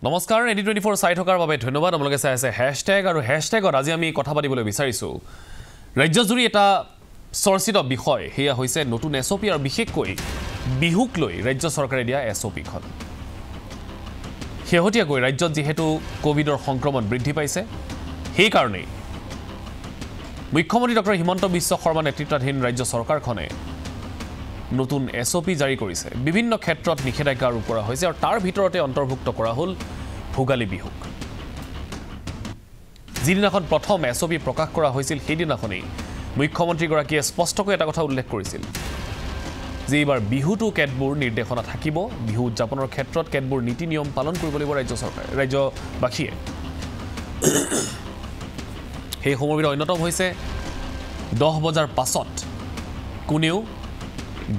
নমস্কাৰ এডি24 চাই থকাৰ বাবে ধন্যবাদ আপোনালোকে চাই আছে হ্যাশট্যাগ আৰু হ্যাশট্যাগত আজি আমি কথা পাতিবলৈ বিচাৰিছো ৰাজ্যজুৰি এটা চৰ্চিত বিষয় হেয়া হৈছে নতুন এসঅপি আৰু বিশেষকৈ বিহুক লৈ ৰাজ্য চৰকাৰে দিয়া এসঅপিখন হেহতিয়াকৈ ৰাজ্যত যেহেতু কোভিডৰ সংক্ৰমণ বৃদ্ধি পাইছে সেই কাৰণে মুখ্যমন্ত্ৰী ডক্টৰ হিমন্ত বিশ্ব শৰ্মা নেতৃত্বাধীন ৰাজ্য চৰকাৰখনে নতুন এসঅপি জাৰি কৰিছে বিভিন্ন ক্ষেত্ৰত নিষেধাজ্ঞা আৰোপ কৰা হৈছে আৰু তাৰ ভিতৰতে অন্তৰ্ভুক্ত কৰা হ'ল ভোগালী বিহুক যিদিনাখন প্ৰথম এসঅপি প্ৰকাশ কৰা হৈছিল সেইদিনাখনেই মুখ্যমন্ত্ৰীগৰাকীয়ে স্পষ্টকৈ এটা কথা উল্লেখ কৰিছিল যে এইবাৰ বিহুটো কেতবোৰ নিৰ্দেশনা থাকিব বিহু উদযাপনৰ ক্ষেত্ৰত কেতবোৰ নীতি নিয়ম পালন কৰিব লাগিব ৰাজ্যবাসীয়ে সেই সময়ৰ অন্যতম হৈছে 10 বজাৰ পাছত কোনেও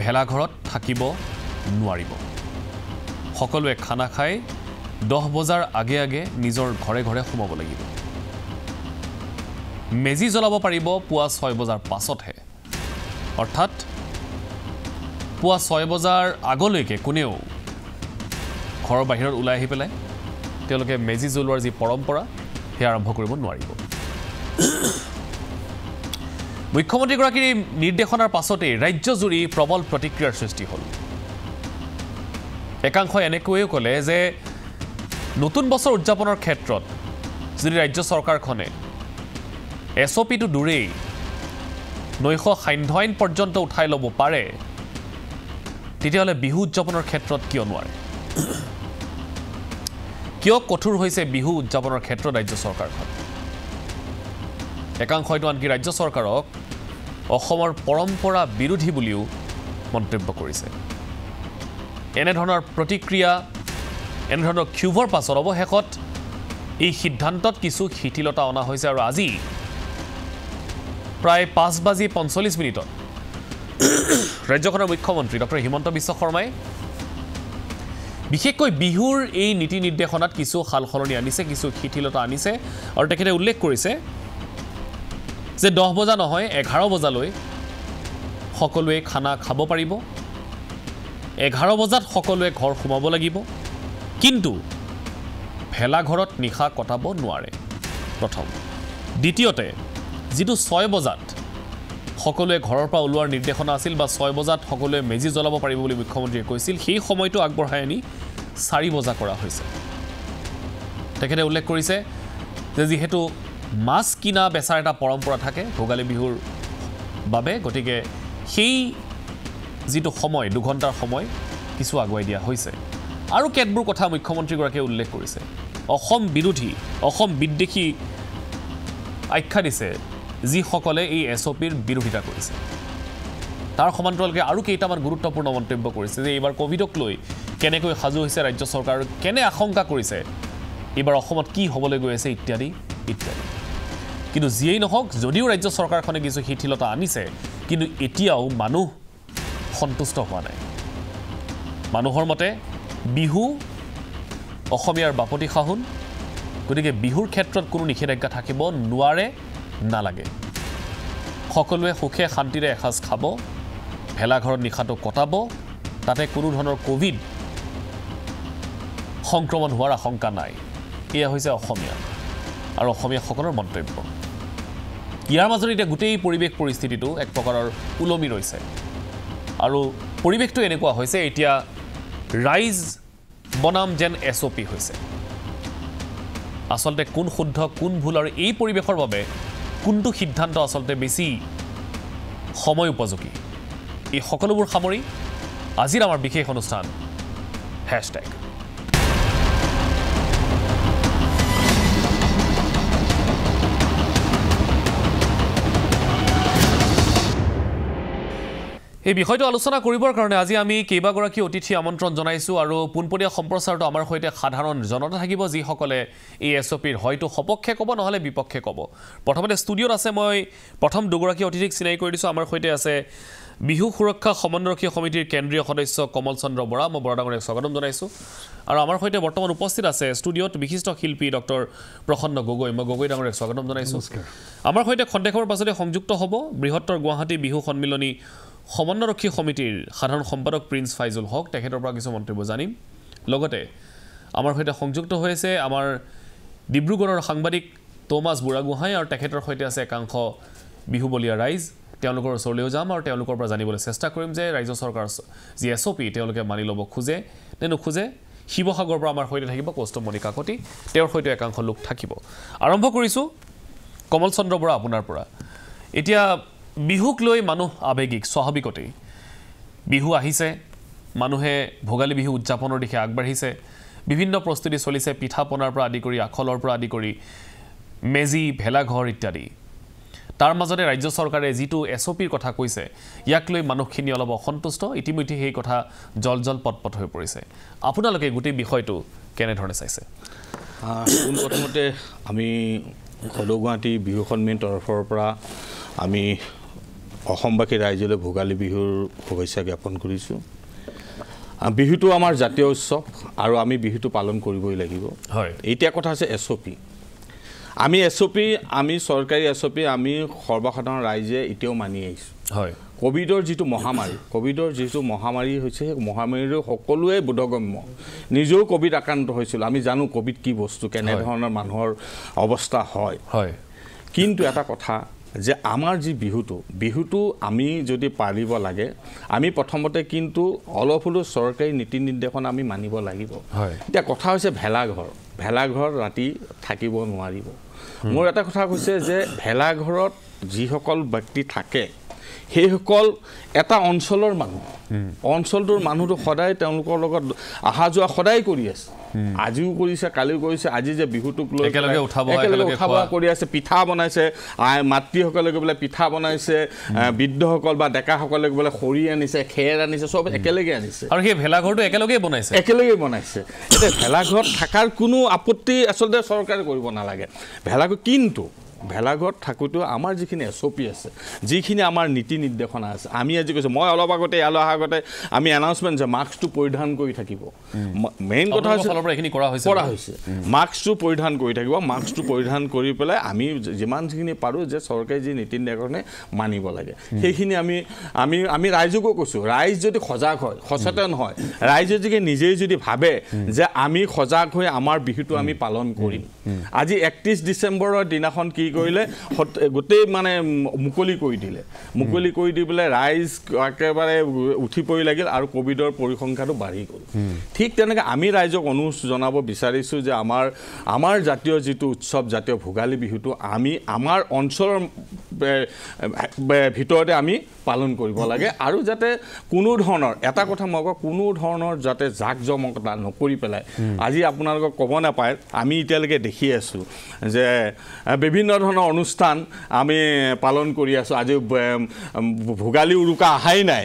ভেলাঘৰত থাকিব নোৱাৰিব সকলোৱে খানা খাই 10 বজাৰ আগে আগে নিজৰ ঘৰে ঘৰে সোমাব লাগিব মেজি জ্বলাব পাৰিব পুৱা 6 বজাৰ পাছতহে অৰ্থাৎ পুৱা 6 বজাৰ আগলৈকে কোনেও ঘৰৰ বাহিৰত ওলাই আহি পেলাই তেওঁলোকে মেজি জ্বলোৱাৰ যি পৰম্পৰা হে আৰম্ভ কৰিব নোৱাৰিব মুখ্যমন্ত্ৰীগৰাকীৰ নিৰ্দেশনাৰ পাছতে ৰাজ্যজুৰি প্ৰবল প্ৰতিক্ৰিয়াৰ সৃষ্টি হ'ল একাংশই এনেকৈও ক'লে যে নতুন বছৰ উদযাপনৰ ক্ষেত্ৰত যদি ৰাজ্য চৰকাৰখনে এসঅপিটো দূৰেই নৈশ সান্ধ্য আইন পৰ্যন্ত উঠাই ল'ব পাৰে তেতিয়াহ'লে বিহু উদযাপনৰ ক্ষেত্ৰত কিয় নোৱাৰে কিয় কঠোৰ হৈছে বিহু উদযাপনৰ ক্ষেত্ৰত ৰাজ্য চৰকাৰখন একাংশইতো আনকি ৰাজ্য চৰকাৰক অসমৰ পৰম্পৰা বিৰোধী বুলিও মন্তব্য কৰিছে এনেধৰণৰ প্ৰতিক্ৰিয়া এনেধৰণৰ ক্ষোভৰ পাছত অৱশেষত এই সিদ্ধান্তত কিছু শিথিলতা অনা হৈছে আৰু আজি প্ৰায় 5:45 ৰাজ্যখনৰ মুখ্যমন্ত্ৰী ডক্টৰ হিমন্ত বিশ্ব শৰ্মাই বিশেষকৈ বিহুৰ এই নীতি নিৰ্দেশনাত কিছু সালসলনি আনিছে কিছু শিথিলতা আনিছে আৰু তেখেতে উল্লেখ কৰিছে যে 10 বজা নহয় 11 বজালৈ সকলোৱে খানা খাব পাৰিব 11 বজাত সকলোৱে ঘৰ সোমাব লাগিব কিন্তু ভেলাঘৰত নিশা কটাব নোৱাৰে প্ৰথম দ্বিতীয়তে যেটো 6 বজাত সকলোৱে ঘৰৰ পৰা ওলোৱাৰ নিৰ্দেশনা আছিল বা 6 বজাত সকলোৱে মেজি জ্বলাব পাৰিব বুলি মুখ্যমন্ত্ৰীয়ে কৈছিল সেই সময়টো আগবঢ়াই আনি 4 বজা কৰা হৈছে তেখেতে উল্লেখ কৰিছে যে যেহেতু মাছ কিনা বেচাৰ এটা পৰম্পৰা থাকে ভোগালী বিহুৰ বাবে গতিকে সেই যেটো সময় 2 ঘণ্টাৰ সময় কিছু আগুৱাই দিয়া হৈছে আৰু কেতবোৰ কথা মুখ্যমন্ত্ৰীগৰাকীয়ে উল্লেখ কৰিছে অসম বিৰোধী অসম বিদ্বেষী আখ্যা দিছে যিসকলে এই এসঅপিৰ বিৰোধিতা কৰিছে তাৰ সমান্তৰালকৈ আৰু কেইটামান গুৰুত্বপূৰ্ণ মন্তব্য কৰিছে যে এইবাৰ কোভিডক লৈ কেনেকৈ সাজু হৈছে ৰাজ্য চৰকাৰ কেনে আশংকা কৰিছে এইবাৰ অসমত কি হ'বলৈ গৈ আছে ইত্যাদি ইত্যাদি কিন্তু যিয়েই নহওক যদিও ৰাজ্য চৰকাৰখনে কিছু শিথিলতা আনিছে কিন্তু এতিয়াও মানুহ সন্তুষ্ট হোৱা নাই মানুহৰ মতে বিহু অসমীয়াৰ বাপতি সাহোন গতিকে বিহুৰ ক্ষেত্ৰত কোনো নিষেধাজ্ঞা থাকিব নোৱাৰে নালাগে সকলোৱে সুখে শান্তিৰে এসাজ খাব ভেলাঘৰত নিশাটো কটাব তাতে কোনো ধৰণৰ কোভিড সংক্ৰমণ হোৱাৰ আশংকা নাই এয়া হৈছে অসমীয়া আৰু অসমীয়াসকলৰ মন্তব্য ইয়াৰ মাজত এতিয়া গোটেই পৰিৱেশ পৰিস্থিতিটো এক প্ৰকাৰৰ উলমি ৰৈছে আৰু পৰিৱেশটো এনেকুৱা হৈছে এতিয়া ৰাইজ বনাম যেন এসঅপি হৈছে আচলতে কোন শুদ্ধ কোন ভুল আৰু এই পৰিৱেশৰ বাবে কোনটো সিদ্ধান্ত আচলতে বেছি সময় উপযোগী এই সকলোবোৰ সামৰি আজিৰ আমাৰ বিশেষ অনুষ্ঠান হ্যাশট্যাগ এই বিষয়টো আলোচনা কৰিবৰ কাৰণে আজি আমি কেইবাগৰাকী অতিথি আমন্ত্ৰণ জনাইছো আৰু পুনপৰীয়া সম্প্ৰচাৰটো আমাৰ সৈতে সাধাৰণ জনতা থাকিব যিসকলে এই এসঅপিৰ হয়তো সপক্ষে ক'ব নহলে বিপক্ষে ক'ব প্ৰথমতে ষ্টুডিঅত আছে মই প্ৰথম দুগৰাকী অতিথিক চিনাই কৰি দিছো আমাৰ সৈতে আছে বিহু সুৰক্ষা সমন্বয়ৰক্ষী সমিতিৰ কেন্দ্ৰীয় সদস্য কমল চন্দ্ৰ বৰা মই বৰা ডাঙৰীয়াক স্বাগতম জনাইছো আৰু আমাৰ সৈতে বৰ্তমান উপস্থিত আছে ষ্টুডিঅত বিশিষ্ট শিল্পী ডক্টৰ প্ৰসন্ন গগৈ মই গগৈ ডাঙৰীয়াক স্বাগতম জনাইছো আমাৰ সৈতে খন্তেকৰ পাছতে সংযুক্ত হ'ব বৃহত্তৰ গুৱাহাটী বিহু সন্মিলনী সমন্বয়ৰক্ষী সমিতিৰ সাধাৰণ সম্পাদক প্ৰিন্স ফাইজুল হক তেখেতৰ পৰা কিছু মন্তব্য জানিম লগতে আমাৰ সৈতে সংযুক্ত হৈছে আমাৰ ডিব্ৰুগড়ৰ সাংবাদিক টমাছ বুঢ়াগোহাঁই আৰু তেখেতৰ সৈতে আছে একাংশ বিহুবলীয়া ৰাইজ তেওঁলোকৰ ওচৰলৈও যাম আৰু তেওঁলোকৰ পৰা জানিবলৈ চেষ্টা কৰিম যে ৰাজ্য চৰকাৰ যি SOP তেওঁলোকে মানি ল'ব খোজে নে নোখোজে শিৱসাগৰৰ পৰা আমাৰ সৈতে থাকিব কৌস্তমণি কাকতি তেওঁৰ সৈতে একাংশ লোক থাকিব আৰম্ভ কৰিছোঁ কমল চন্দ্ৰ বৰা আপোনাৰ পৰা এতিয়া বিহুক লৈ মানুহ আবেগিক স্বাভাৱিকতেই বিহু আহিছে মানুহে ভোগালী বিহু উদযাপনৰ দিশে আগবাঢ়িছে বিভিন্ন প্ৰস্তুতি চলিছে পিঠা পনাৰ পৰা আদি কৰি আখলৰ পৰা আদি কৰি মেজি ভেলাঘৰ ইত্যাদি তাৰ মাজতে ৰাজ্য চৰকাৰে যিটো SOPৰ কথা কৈছে ইয়াক লৈ মানুহখিনি অলপ অসন্তুষ্ট ইতিমধ্যে সেই কথা জল পটপট হৈ পৰিছে আপোনালোকে গোটেই বিষয়টো কেনেধৰণে চাইছে প্ৰথমতে আমি সদৌ গুৱাহাটী বিহু সন্মিলনৰ তৰফৰ পৰা আমি অসমবাসী ৰাইজলৈ ভোগালী বিহুৰ শুভেচ্ছা জ্ঞাপন কৰিছোঁ বিহুটো আমাৰ জাতীয় উৎসৱ আৰু আমি বিহুটো পালন কৰিবই লাগিব হয় এতিয়া কথা আছে SOP আমি SOP আমি চৰকাৰী SOP আমি সৰ্বসাধাৰণ ৰাইজে এতিয়াও মানি আহিছোঁ হয় কোভিডৰ যিটো মহামাৰী হৈছে মহামাৰীৰ সকলোৱে বোধগম্য নিজেও কোভিড আক্ৰান্ত হৈছিল আমি জানো কোভিড কি বস্তু কেনেধৰণৰ মানুহৰ অৱস্থা হয় হয় কিন্তু এটা কথা যে আমাৰ যি বিহুটো আমি যদি পাৰিব লাগে আমি প্ৰথমতে কিন্তু অলপ হলেও চৰকাৰী নীতি নিৰ্দেশনা আমি মানিব লাগিব এতিয়া কথা হৈছে ভেলাঘৰ ৰাতি থাকিব নোৱাৰিব মোৰ এটা কথা কৈছে যে ভেলাঘৰত যিসকল ব্যক্তি থাকে সেইসকল এটা অঞ্চলৰ মানুহ অঞ্চলটোৰ মানুহটো সদায় তেওঁলোকৰ লগত অহা যোৱা সদায় কৰি আছে আজিও কৰিছে কালিও কৰিছে আজি যে বিহুটোক লৈ একেলগে উঠাব কৰি আছে পিঠা বনাইছে মাতৃসকলে গৈ পেলাই পিঠা বনাইছে বৃদ্ধসকল বা ডেকাসকলে গৈ পেলাই খৰি আনিছে খেৰ আনিছে চব একেলগে আনিছে আৰু সেই ভেলাঘৰটো একেলগে বনাইছে এতিয়া ভেলাঘৰত থকাৰ কোনো আপত্তি আচলতে চৰকাৰে কৰিব নালাগে কিন্তু ভেলাঘৰত থাকোঁতেও আমাৰ যিখিনি SOP আছে যিখিনি আমাৰ নীতি নিৰ্দেশনা আছে আমি আজি কৈছোঁ মই অলপ আগতে ইয়ালৈ অহাৰ আগতে আমি এনাউন্সমেণ্ট যে মাস্কটো পৰিধান কৰি থাকিব মেইন কথা হৈছে এইখিনি কৰা হৈছে মাস্কটো পৰিধান কৰি থাকিব মাস্কটো পৰিধান কৰি পেলাই আমি যিমানখিনি পাৰোঁ যে চৰকাৰে যি নীতি নিৰ্দেশনা মানিব লাগে সেইখিনি আমি ৰাইজকো কৈছোঁ ৰাইজ যদি সজাগ হয় সচেতন হয় ৰাইজে যদি নিজেই যদি ভাবে যে আমি সজাগ হৈ আমাৰ বিহুটো আমি পালন কৰিম আজি 31 ডিচেম্বৰৰ দিনাখন কি কৰিলে গোটেই মানে মুকলি কৰি দি পেলাই ৰাইজ একেবাৰে উঠি পৰি লাগিল আৰু কোভিডৰ পৰিসংখ্যাটো বাঢ়ি গ'ল ঠিক তেনেকৈ আমি ৰাইজক অনুৰোধ জনাব বিচাৰিছোঁ যে আমাৰ জাতীয় যিটো উৎসৱ জাতীয় ভোগালী বিহুটো আমি আমাৰ অঞ্চলৰ ভিতৰতে আমি পালন কৰিব লাগে আৰু যাতে কোনো ধৰণৰ এটা কথা মই কওঁ কোনো ধৰণৰ যাতে জাকজমকতা নকৰি পেলাই আজি আপোনালোকক ক'ব নাপায় আমি এতিয়ালৈকে দেখি আছোঁ যে বিভিন্ন ধৰণৰ অনুষ্ঠান আমি পালন কৰি আছোঁ আজি ভোগালী উৰুকা অহাই নাই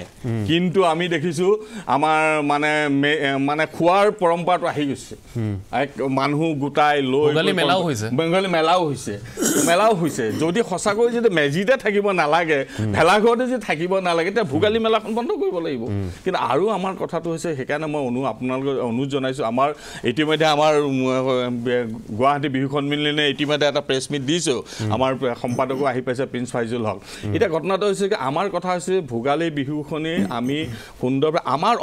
কিন্তু আমি দেখিছোঁ আমাৰ মানে খোৱাৰ পৰম্পৰাটো আহি গৈছে মানুহ গোটাই লৈ বেংগলী মেলাও হৈছে যদি সঁচাকৈ যদি মেজিতে থাকিব নালাগে ভেলাঘৰতে যদি থাকিব নালাগে তেতিয়া ভোগালী মেলাখন বন্ধ কৰিব লাগিব কিন্তু আৰু আমাৰ কথাটো হৈছে সেইকাৰণে মই আপোনালোকক অনুৰোধ জনাইছোঁ আমাৰ ইতিমধ্যে আমাৰ গুৱাহাটী বিহু সন্মিলনে ইতিমধ্যে এটা প্ৰেছ মিট দিছোঁ আমাৰ সম্পাদকো আহি পাইছে প্ৰিন্স ফাইজুল হক এতিয়া ঘটনাটো হৈছে কি আমাৰ কথা হৈছে ভোগালী বিহুখনি আমি সুন্দৰভাৱে আমাৰ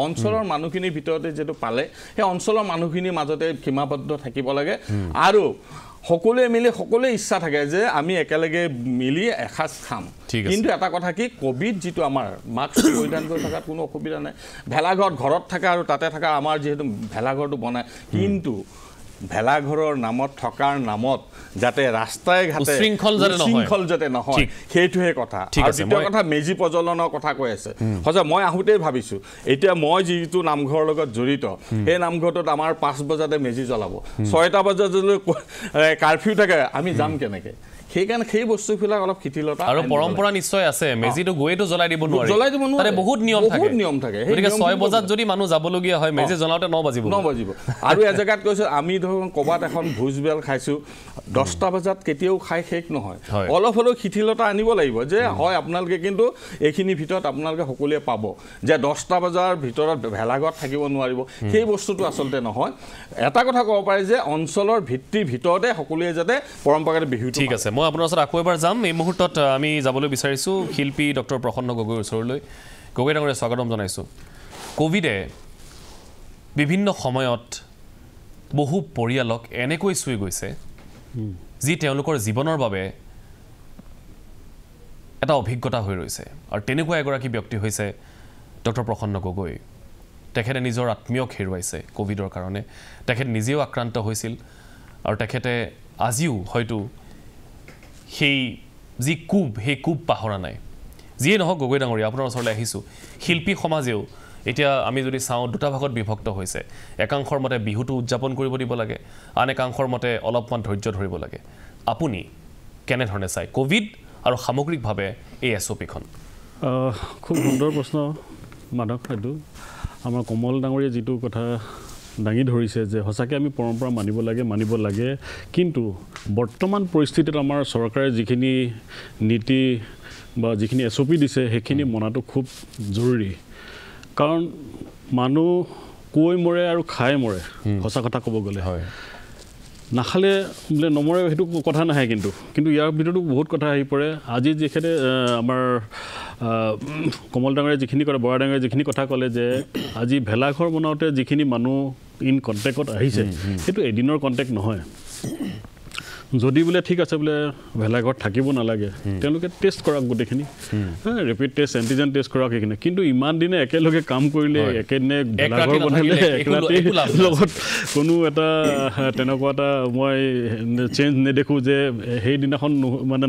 অঞ্চলৰ মানুহখিনিৰ ভিতৰতে যেটো পালে সেই অঞ্চলৰ মানুহখিনিৰ মাজতে সীমাবদ্ধ থাকিব লাগে আৰু সকলোৱে ইচ্ছা থাকে যে আমি একেলগে মিলি এসাজ খাম কিন্তু এটা কথা কি কোভিড যিটো আমাৰ মাস্ক পৰিধান কৰি থকাত কোনো অসুবিধা নাই ঘৰত থকা আৰু তাতে থকা আমাৰ যিহেতু ভেলাঘৰটো বনায় কিন্তু ভেলাঘৰৰ নামত থকাৰ নামত যাতে ৰাস্তাই ঘাটে শৃংখল যাতে নহয় সেইটোহে কথা আৰু দ্বিতীয় কথা মেজি প্ৰজ্বলনৰ কথা কৈ আছে সঁচা মই আহোঁতেই ভাবিছোঁ এতিয়া মই যিটো নামঘৰৰ লগত জড়িত সেই নামঘৰটোত আমাৰ 5 বজাতে মেজি জ্বলাব 6টা বজালৈ কাৰফিউ থাকে আমি যাম কেনেকৈ সেইকাৰণে সেই বস্তুবিলাক অলপ শিথিলতা আৰু পৰম্পৰা নিশ্চয় আছে মেজিটো গৈটো জ্বলাই দিব নোৱাৰে তাতে বহুত নিয়ম থাকে গতিকে 6 বজাত যদি মানুহ যাবলগীয়া হয় মেজি জ্বলাওঁতে 9 বাজিব আৰু এজেগাত কৈছোঁ আমি ধৰক ক'ৰবাত এখন ভোজবেল খাইছোঁ 10টা বজাত কেতিয়াও খাই শেষ নহয় অলপ হ'লেও শিথিলতা আনিব লাগিব যে হয় আপোনালোকে কিন্তু এইখিনিৰ ভিতৰত আপোনালোকে সকলোৱে পাব যে 10টা বজাৰ ভিতৰত ভেলাঘৰত থাকিব নোৱাৰিব সেই বস্তুটো আচলতে নহয় এটা কথা ক'ব পাৰে যে অঞ্চলৰ ভিতৰতে সকলোৱে যাতে পৰম্পৰাগত বিহু ঠিক আছে মই আপোনাৰ ওচৰত আকৌ এবাৰ যাম এই মুহূৰ্তত আমি যাবলৈ বিচাৰিছোঁ শিল্পী ডক্টৰ প্ৰসন্ন গগৈৰ ওচৰলৈ গগৈ ডাঙৰীয়া স্বাগতম জনাইছোঁ কোভিডে বিভিন্ন সময়ত বহু পৰিয়ালক এনেকৈ চুই গৈছে যি তেওঁলোকৰ জীৱনৰ বাবে এটা অভিজ্ঞতা হৈ ৰৈছে আৰু তেনেকুৱা এগৰাকী ব্যক্তি হৈছে ডক্টৰ প্ৰসন্ন গগৈ তেখেতে নিজৰ আত্মীয়ক হেৰুৱাইছে কোভিডৰ কাৰণে তেখেত নিজেও আক্ৰান্ত হৈছিল আৰু তেখেতে আজিও হয়তো সেই যি কুব পাহৰা নাই যিয়ে নহওক গগৈ ডাঙৰীয়া আপোনাৰ ওচৰলৈ আহিছোঁ শিল্পী সমাজেও এতিয়া আমি যদি চাওঁ দুটা ভাগত বিভক্ত হৈছে একাংশৰ মতে বিহুটো উদযাপন কৰিব দিব লাগে আন একাংশৰ মতে অলপমান ধৈৰ্য ধৰিব লাগে আপুনি কেনেধৰণে চাই কোভিড আৰু সামগ্ৰিকভাৱে এই এছঅ'পিখন খুব সুন্দৰ প্ৰশ্ন মাধৱ এইটো আমাৰ কমল ডাঙৰীয়ে যিটো কথা দাঙি ধৰিছে যে সঁচাকৈ আমি পৰম্পৰা মানিব লাগে কিন্তু বৰ্তমান পৰিস্থিতিত আমাৰ চৰকাৰে যিখিনি নীতি বা যিখিনি এছঅ'পি দিছে সেইখিনি মনাটো খুব জৰুৰী কাৰণ মানুহ কৈ মৰে আৰু খাই মৰে সঁচা কথা ক'ব গ'লে হয় নাখালে বোলে নমৰে সেইটো কথা নাহে কিন্তু ইয়াৰ ভিতৰতো বহুত কথা আহি পৰে আজি যিখিনি আমাৰ কমল ডাঙৰীয়ে যিখিনি ক'লে বৰা ডাঙৰীয়ে যিখিনি কথা ক'লে যে আজি ভেলাঘৰ বনাওঁতে যিখিনি মানুহ ইন কণ্টেক্টত আহিছে সেইটো এদিনৰ কণ্টেক্ট নহয় যদি বোলে ঠিক আছে বোলে ভেলাঘৰত থাকিব নালাগে তেওঁলোকে টেষ্ট কৰক গোটেইখিনি ৰেপিড টেষ্ট এণ্টিজেন টেষ্ট কৰক সেইখিনি কিন্তু ইমান দিনে একেলগে কাম কৰিলে একেদিনে ভেলাঘৰ বনালে লগত কোনো এটা তেনেকুৱা এটা মই চেঞ্জ নেদেখোঁ যে সেইদিনাখন মানে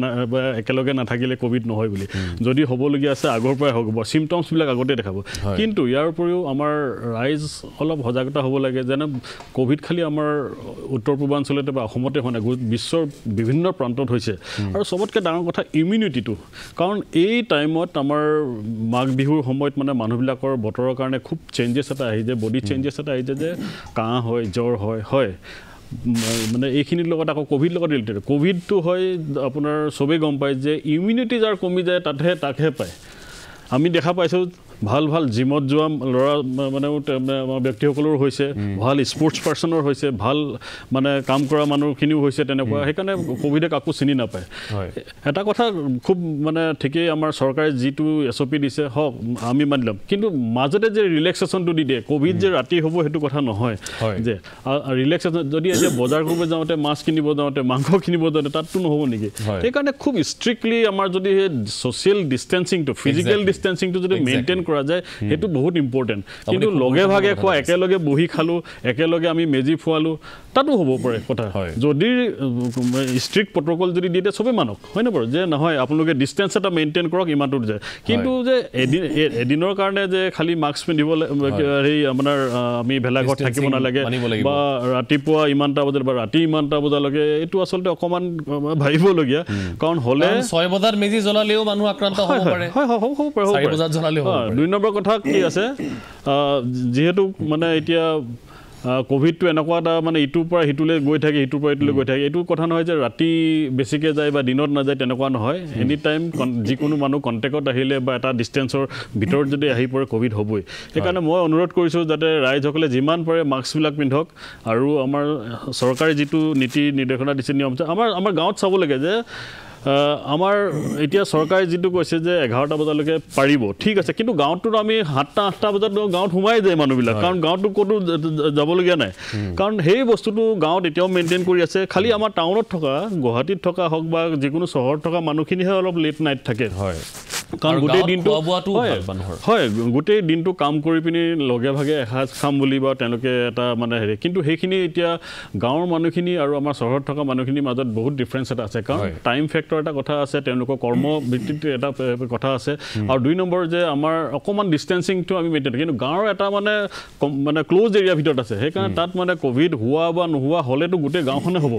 একেলগে নাথাকিলে ক'ভিড নহয় বুলি যদি হ'বলগীয়া আছে আগৰ পৰাই হ'ব চিমটমছবিলাক আগতে দেখাব কিন্তু ইয়াৰ উপৰিও আমাৰ ৰাইজ অলপ সজাগতা হ'ব লাগে যেনে ক'ভিড খালি আমাৰ উত্তৰ পূৰ্বাঞ্চলতে বা অসমতে হোৱা নাই বিশ্বৰ বিভিন্ন প্ৰান্তত হৈছে আৰু চবতকৈ ডাঙৰ কথা ইমিউনিটিটো কাৰণ এই টাইমত আমাৰ মাঘ বিহুৰ সময়ত মানে মানুহবিলাকৰ বতৰৰ কাৰণে খুব চেঞ্জেছ এটা আহি যায় বডি চেঞ্জেছ এটা আহি যায় যে কাহ হয় জ্বৰ হয় মানে এইখিনিৰ লগত আকৌ ক'ভিড লগত ৰিলেটেড ক'ভিডটো হয় আপোনাৰ চবেই গম পায় যে ইমিউনিটি যাৰ কমি যায় তাকহে পায় আমি দেখা পাইছোঁ ভাল জিমত যোৱা ল'ৰা মানে আমাৰ ব্যক্তিসকলৰ হৈছে ভাল স্পৰ্টছ পাৰ্চনৰ হৈছে ভাল মানে কাম কৰা মানুহখিনিও হৈছে তেনেকুৱা সেইকাৰণে ক'ভিডে কাকো চিনি নাপায় এটা কথা খুব মানে ঠিকেই আমাৰ চৰকাৰে যিটো এছঅ'পি দিছে হওক আমি মানি ল'ম কিন্তু মাজতে যে ৰিলেক্সেশ্যনটো দি দিয়ে ক'ভিড যে ৰাতি হ'ব সেইটো কথা নহয় যে ৰিলেক্সেশ্যন যদি এতিয়া বজাৰ কৰিব যাওঁতে মাছ কিনিব যাওঁতে মাংস কিনিব যাওঁতে তাততো নহ'ব নেকি সেইকাৰণে খুব ষ্ট্ৰিক্টলি আমাৰ যদি সেই ছ'চিয়েল ডিষ্টেঞ্চিংটো ফিজিকেল ডিষ্টেঞ্চিংটো যদি মেইনটেইন কৰা যায় সেইটো বহুত ইম্পৰ্টেণ্ট কিন্তু লগে ভাগে খোৱা একেলগে বহি খালোঁ একেলগে আমি মেজি ফুৱালোঁ তাতো হ'ব পাৰে কথা যদি ষ্ট্ৰিক্ট প্ৰট'কল যদি দিয়ে চবেই মানক হয় নে বাৰু যে নহয় আপোনালোকে ডিষ্টেঞ্চ এটা মেইনটেইন কৰক ইমানটোত যায় কিন্তু যে এদিনৰ কাৰণে যে খালি মাস্ক পিন্ধিব হেৰি আপোনাৰ আমি ভেলাঘৰত থাকিব নালাগে বা ৰাতিপুৱা ইমানটা বজাত বা ৰাতি ইমানটা বজালৈকে এইটো আচলতে অকণমান ভাবিবলগীয়া কাৰণ হ'লে 6 বজাত মেজি জ্বলালেও মানুহ আক্ৰান্ত হ'ব পাৰে হ'ব পাৰে 4 বজাত জ্বলালেও 2 নম্বৰ কথা কি আছে যিহেতু মানে এতিয়া কোভিডটো এনেকুৱা এটা মানে ইটোৰ পৰা সিটোলৈ গৈ থাকে ইটোৰ পৰা ইটোলৈ গৈ থাকে এইটো কথা নহয় যে ৰাতি বেছিকৈ যায় বা দিনত নাযায় তেনেকুৱা নহয় এনি টাইম যিকোনো মানুহ কণ্টেক্টত আহিলে বা এটা ডিষ্টেঞ্চৰ ভিতৰত যদি আহি পৰে কোভিড হ'বই সেইকাৰণে মই অনুৰোধ কৰিছোঁ যাতে ৰাইজসকলে যিমান পাৰে মাস্কবিলাক পিন্ধক আৰু আমাৰ চৰকাৰে যিটো নীতি নিৰ্দেশনা দিছে নিয়ম আমাৰ গাঁৱত চাব লাগে যে আমাৰ এতিয়া চৰকাৰে যিটো কৈছে যে 11টা বজালৈকে পাৰিব ঠিক আছে কিন্তু গাঁৱততো আমি 7টা 8টা বজাত গাঁৱত সোমাই যায় মানুহবিলাক কাৰণ গাঁৱততো ক'তো যাবলগীয়া নাই কাৰণ সেই বস্তুটো গাঁৱত এতিয়াও মেইনটেইন কৰি আছে খালি আমাৰ টাউনত থকা গুৱাহাটীত থকা হওক বা যিকোনো চহৰত থকা মানুহখিনিহে অলপ লেট নাইট থাকে কাৰণ গোটেই দিনটো হয় গোটেই দিনটো কাম কৰি পিনি লগে ভাগে এসাঁজ খাম বুলি বা তেওঁলোকে এটা মানে হেৰি কিন্তু সেইখিনি এতিয়া গাঁৱৰ মানুহখিনি আৰু আমাৰ চহৰত থকা মানুহখিনিৰ মাজত বহুত ডিফাৰেঞ্চ এটা আছে কাৰণ টাইম ফেক্টৰ এটা কথা আছে তেওঁলোকৰ কৰ্মভিত্তিত এটা কথা আছে আৰু 2 নম্বৰ যে আমাৰ অকণমান ডিষ্টেঞ্চিংটো আমি মেইনটেইন কিন্তু গাঁৱৰ এটা মানে ক্ল'জ এৰিয়াৰ ভিতৰত আছে সেইকাৰণে তাত মানে ক'ভিড হোৱা বা নোহোৱা হ'লেতো গোটেই গাঁওখনে হ'ব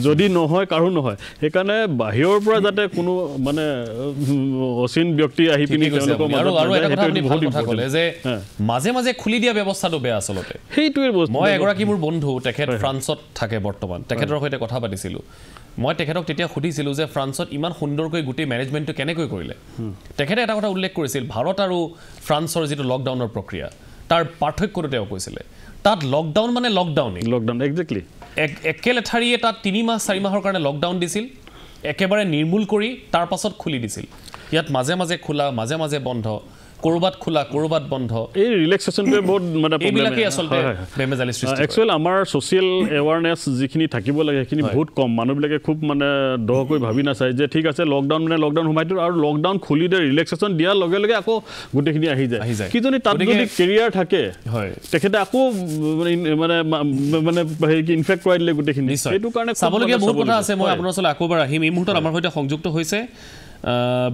যদি নহয় কাৰো নহয় সেইকাৰণে বাহিৰৰ পৰা যাতে কোনো মানে অচিন ব্যক্তি আহি পিনি তেওঁলোকৰ যে মাজে মাজে খুলি দিয়া ব্যৱস্থাটো বেয়া আচলতে সেইটোৱে মই এগৰাকী মোৰ বন্ধু তেখেত ফ্ৰান্সত থাকে বৰ্তমান তেখেতৰ সৈতে কথা পাতিছিলোঁ মই তেখেতক তেতিয়া সুধিছিলোঁ যে ফ্ৰান্সত ইমান সুন্দৰকৈ গোটেই মেনেজমেণ্টটো কেনেকৈ কৰিলে তেখেতে এটা কথা উল্লেখ কৰিছিল ভাৰত আৰু ফ্ৰান্সৰ যিটো লকডাউনৰ প্ৰক্ৰিয়া তাৰ পাৰ্থক্যটো তেওঁ কৈছিলে তাত লকডাউন মানে লকডাউন একজেক্টলি একে লেঠাৰিয়ে তাত 3 মাহ 4 মাহৰ কাৰণে লকডাউন দিছিল একেবাৰে নিৰ্মূল কৰি তাৰ পাছত খুলি দিছিল ইয়াত মাজে মাজে খোলা মাজে মাজে বন্ধ কৰবাত খোলা কৰবাত বন্ধ এই ৰিলেক্সেশ্যনটোৱে বহুত মানে এইবিলাকেই আচলতে বেমেজালি সৃষ্টি একচুৱেলি আমাৰ ছ'চিয়েল এৱাৰনেছ যিখিনি থাকিব লাগে সেইখিনি বহুত কম মানুহবিলাকে খুব মানে দহকৈ ভাবি নাচায় যে ঠিক আছে লকডাউন মানে লকডাউন সোমাই দিওঁ আৰু লকডাউন খুলি দিয়ে ৰিলেক্সেশ্যন দিয়াৰ লগে লগে আকৌ গোটেইখিনি আহি যায় কিজনী তাত যদি কেৰিয়াৰ থাকে তেখেতে আকৌ মানে মানে হেৰি ইনফেক্ট কৰাই দিলে গোটেইখিনি সেইটো কাৰণে চাবলগীয়া বহুত কথা আছে মই আপোনাৰ ওচৰলৈ আকৌ এবাৰ আহিম এই মুহূৰ্তত আমাৰ সৈতে সংযুক্ত হৈছে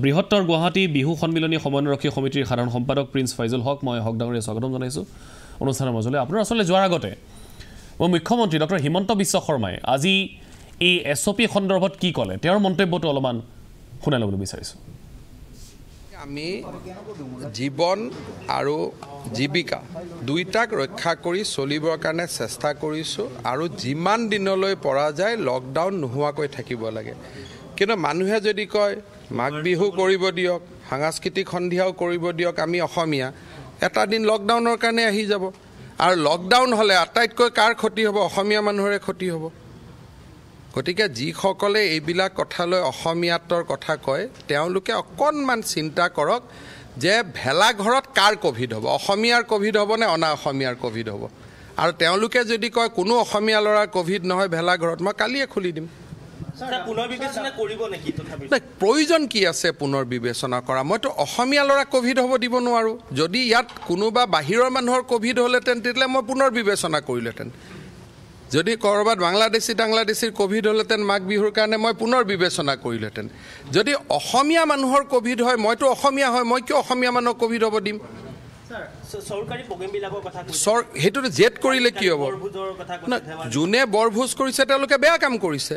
বৃহত্তৰ গুৱাহাটী বিহু সন্মিলনী সমন্বয়ৰক্ষী সমিতিৰ সাধাৰণ সম্পাদক প্ৰিন্স ফাইজুল হক মই হক ডাঙৰীয়া স্বাগতম জনাইছোঁ অনুষ্ঠানৰ মাজলৈ আপোনাৰ ওচৰলৈ যোৱাৰ আগতে মই মুখ্যমন্ত্ৰী ডক্টৰ হিমন্ত বিশ্ব শৰ্মাই আজি এই SOP সন্দৰ্ভত কি ক'লে তেওঁৰ মন্তব্যটো অলপমান শুনাই ল'বলৈ বিচাৰিছোঁ আমি জীৱন আৰু জীৱিকা দুইটাক ৰক্ষা কৰি চলিবৰ কাৰণে চেষ্টা কৰিছোঁ আৰু যিমান দিনলৈ পৰা যায় লকডাউন নোহোৱাকৈ থাকিব লাগে কিন্তু মানুহে যদি কয় মাঘ বিহু কৰিব দিয়ক সাংস্কৃতিক সন্ধিয়াও কৰিব দিয়ক আমি অসমীয়া এটা দিন লকডাউনৰ কাৰণে আহি যাব আৰু লকডাউন হ'লে আটাইতকৈ কাৰ ক্ষতি হ'ব অসমীয়া মানুহৰে ক্ষতি হ'ব গতিকে যিসকলে এইবিলাক কথালৈ অসমীয়াতৰ কথা কয় তেওঁলোকে অকণমান চিন্তা কৰক যে ভেলাঘৰত কাৰ ক'ভিড হ'ব অসমীয়াৰ ক'ভিড হ'ব নে অনা অসমীয়াৰ ক'ভিড হ'ব আৰু তেওঁলোকে যদি কয় কোনো অসমীয়া ল'ৰাৰ ক'ভিড নহয় ভেলাঘৰত মই কালিয়ে খুলি দিম প্ৰয়োজন কি আছে পুনৰ বিবেচনা কৰা মইতো অসমীয়া ল'ৰা ক'ভিড হ'ব দিব নোৱাৰোঁ যদি ইয়াত কোনোবা বাহিৰৰ মানুহৰ ক'ভিড হ'লেহেঁতেন তেতিয়াহ'লে মই পুনৰ বিবেচনা কৰিলোহেঁতেন যদি ক'ৰবাত বাংলাদেশীৰ ক'ভিড হ'লেহেঁতেন মাঘ বিহুৰ কাৰণে মই পুনৰ বিবেচনা কৰিলোহেঁতেন যদি অসমীয়া মানুহৰ ক'ভিড হয় মইতো অসমীয়া হয় মই কিয় অসমীয়া মানুহৰ ক'ভিড হ'ব দিম সেইটোতো জেদ কৰিলে কি হ'ব যোনে বৰভোজ কৰিছে তেওঁলোকে বেয়া কাম কৰিছে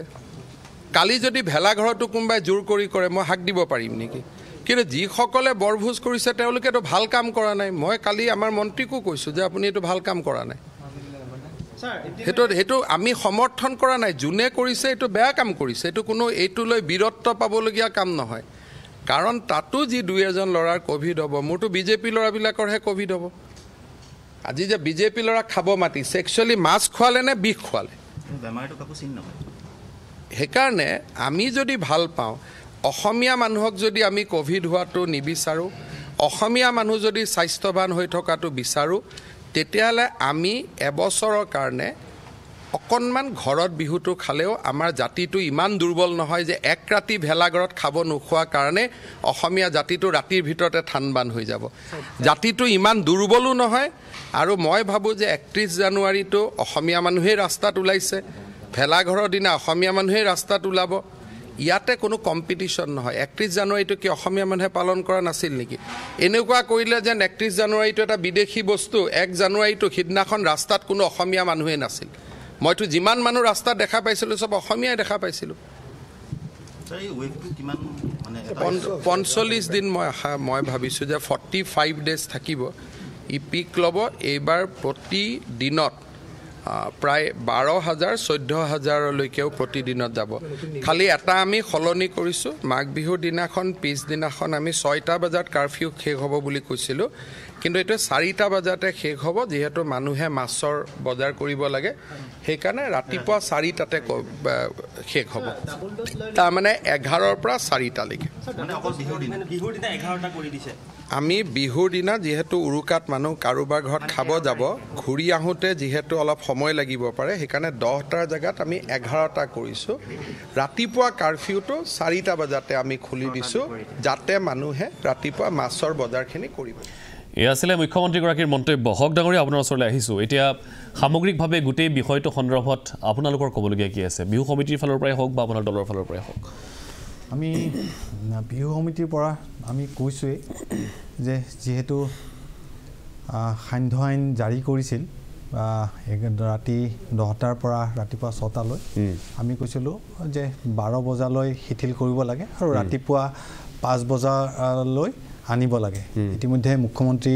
কালি যদি ভেলাঘৰতো কোনোবাই জোৰ কৰি কৰে মই হাক দিব পাৰিম নেকি কিন্তু যিসকলে বৰভোজ কৰিছে তেওঁলোকেতো ভাল কাম কৰা নাই মই কালি আমাৰ মন্ত্ৰীকো কৈছোঁ যে আপুনি এইটো ভাল কাম কৰা নাই সেইটো আমি সমৰ্থন কৰা নাই যোনে কৰিছে এইটো বেয়া কাম কৰিছে এইটো কোনো এইটো লৈ বীৰত্ব পাবলগীয়া কাম নহয় কাৰণ তাতো যি দুই এজন ল'ৰাৰ ক'ভিড হ'ব মোৰতো বিজেপি ল'ৰাবিলাকৰহে ক'ভিড হ'ব আজি যে বিজেপি ল'ৰা খাব মাতিছে একচুৱেলি মাছ খোৱালে নে বিষ খোৱালে সেইকাৰণে আমি যদি ভাল পাওঁ অসমীয়া মানুহক যদি আমি ক'ভিড হোৱাটো নিবিচাৰোঁ অসমীয়া মানুহ যদি স্বাস্থ্যৱান হৈ থকাটো বিচাৰোঁ তেতিয়াহ'লে আমি এবছৰৰ কাৰণে অকণমান ঘৰত বিহুটো খালেও আমাৰ জাতিটো ইমান দুৰ্বল নহয় যে এক ৰাতি ভেলাঘৰত খাব নোখোৱাৰ কাৰণে অসমীয়া জাতিটো ৰাতিৰ ভিতৰতে থানবান হৈ যাব জাতিটো ইমান দুৰ্বলো নহয় আৰু মই ভাবোঁ যে 31 জানুৱাৰীটো অসমীয়া মানুহেই ৰাস্তাত ওলাইছে ভেলাঘৰৰ দিনা অসমীয়া মানুহেই ৰাস্তাত ওলাব ইয়াতে কোনো কম্পিটিশ্যন নহয় 31 জানুৱাৰীটো কি অসমীয়া মানুহে পালন কৰা নাছিল নেকি এনেকুৱা কৰিলে যেন 31 জানুৱাৰীটো এটা বিদেশী বস্তু 1 জানুৱাৰীটো সিদিনাখন ৰাস্তাত কোনো অসমীয়া মানুহেই নাছিল মইতো যিমান মানুহ ৰাস্তাত দেখা পাইছিলোঁ চব অসমীয়াই দেখা পাইছিলোঁ 45 দিন মই ভাবিছোঁ যে 45 ডেজ থাকিব ই পিক ল'ব এইবাৰ প্ৰতিদিনত প্ৰায় 12,000 14,000লৈকেও প্ৰতিদিনত যাব খালি এটা আমি সলনি কৰিছোঁ মাঘ বিহুৰ দিনাখন পিছদিনাখন আমি 6টা বজাত কাৰফিউ শেষ হ'ব বুলি কৈছিলোঁ কিন্তু এইটো 4টা বজাতে শেষ হ'ব যিহেতু মানুহে মাছৰ বজাৰ কৰিব লাগে সেইকাৰণে ৰাতিপুৱা 4টাতে শেষ হ'ব তাৰমানে 11ৰ পৰা 4টালৈকে আমি বিহুৰ দিনা যিহেতু উৰুকাত মানুহ কাৰোবাৰ ঘৰত খাব যাব ঘূৰি আহোঁতে যিহেতু অলপ সময় লাগিব পাৰে সেইকাৰণে 10টাৰ জেগাত আমি 11টা কৰিছোঁ ৰাতিপুৱা কাৰফিউটো 4টা বজাতে আমি খুলি দিছোঁ যাতে মানুহে ৰাতিপুৱা মাছৰ বজাৰখিনি কৰিব এয়া আছিলে মুখ্যমন্ত্ৰীগৰাকীৰ মন্তব্য হক ডাঙৰীয়া আপোনাৰ ওচৰলৈ আহিছোঁ এতিয়া সামগ্ৰিকভাৱে গোটেই বিষয়টো সন্দৰ্ভত আপোনালোকৰ ক'বলগীয়া কি আছে বিহু সমিতিৰ ফালৰ পৰাই হওক বা আপোনাৰ দলৰ ফালৰ পৰাই হওক আমি বিহু সমিতিৰ পৰা আমি কৈছোঁৱেই যে যিহেতু সান্ধ্য আইন জাৰি কৰিছিল ৰাতি 10টাৰ পৰা ৰাতিপুৱা 6টালৈ আমি কৈছিলোঁ যে 12 বজালৈ শিথিল কৰিব লাগে আৰু ৰাতিপুৱা 5 বজালৈ আনিব লাগে ইতিমধ্যে মুখ্যমন্ত্ৰী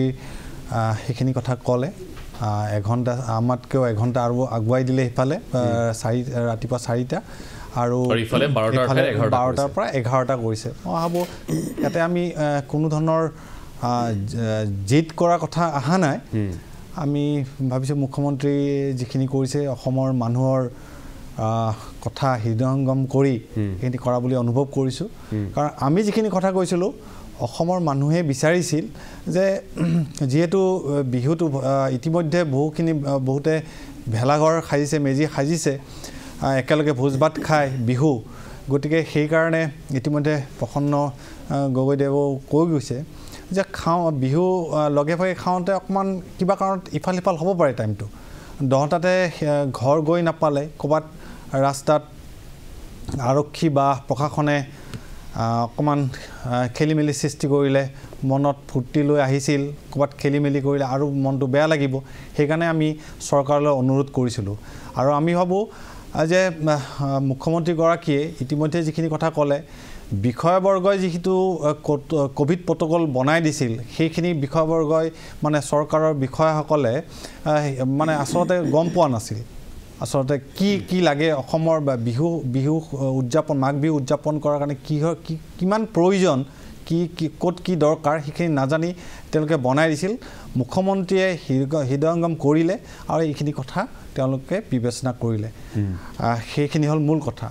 সেইখিনি কথা ক'লে এঘণ্টা আমাতকৈও এঘণ্টা আৰু আগুৱাই দিলে সিফালে ৰাতিপুৱা 4টা আৰু ইফালে 12টাৰ পৰা 11টা কৰিছে মই ভাবোঁ ইয়াতে আমি কোনো ধৰণৰ জিদ কৰা কথা অহা নাই আমি ভাবিছোঁ মুখ্যমন্ত্ৰী যিখিনি কৰিছে অসমৰ মানুহৰ কথা হৃদয়ংগম কৰি সেইখিনি কৰা বুলি অনুভৱ কৰিছোঁ কাৰণ আমি যিখিনি কথা কৈছিলোঁ অসমৰ মানুহে বিচাৰিছিল যে যেহেতু বিহুটো ইতিমধ্যে বহুতে ভেলাঘৰ সাজিছে মেজি সাজিছে একেলগে ভোজ ভাত খায় বিহু গতিকে সেই কাৰণে ইতিমধ্যে প্ৰসন্ন গগৈদেৱেও কৈ গৈছে যে বিহু লগে ভাগে খাওঁতে অকণমান কিবা কাৰণত ইফাল সিফাল হ'ব পাৰে টাইমটো 10টাতে ঘৰ গৈ নাপালে ক'ৰবাত ৰাস্তাত আৰক্ষী বা প্ৰশাসনে অকণমান খেলি মেলি সৃষ্টি কৰিলে মনত ফূৰ্তি লৈ আহিছিল ক'ৰবাত খেলি মেলি কৰিলে আৰু মনটো বেয়া লাগিব সেইকাৰণে আমি চৰকাৰলৈ অনুৰোধ কৰিছিলোঁ আৰু আমি ভাবোঁ যে মুখ্যমন্ত্ৰীগৰাকীয়ে ইতিমধ্যে যিখিনি কথা ক'লে বিষয়বৰ্গই যিটো কোভিড প্ৰট'কল বনাই দিছিল সেইখিনি বিষয়বৰ্গই মানে চৰকাৰৰ বিষয়াসকলে মানে আচলতে গম পোৱা নাছিল আচলতে কি লাগে অসমৰ বিহু উদযাপন মাঘ বিহু উদযাপন কৰাৰ কাৰণে কিমান প্ৰয়োজন ক'ত কি দৰকাৰ সেইখিনি নাজানি তেওঁলোকে বনাই দিছিল মুখ্যমন্ত্ৰীয়ে হৃদয়ংগম কৰিলে আৰু এইখিনি কথা তেওঁলোকে বিবেচনা কৰিলে সেইখিনি হ'ল মূল কথা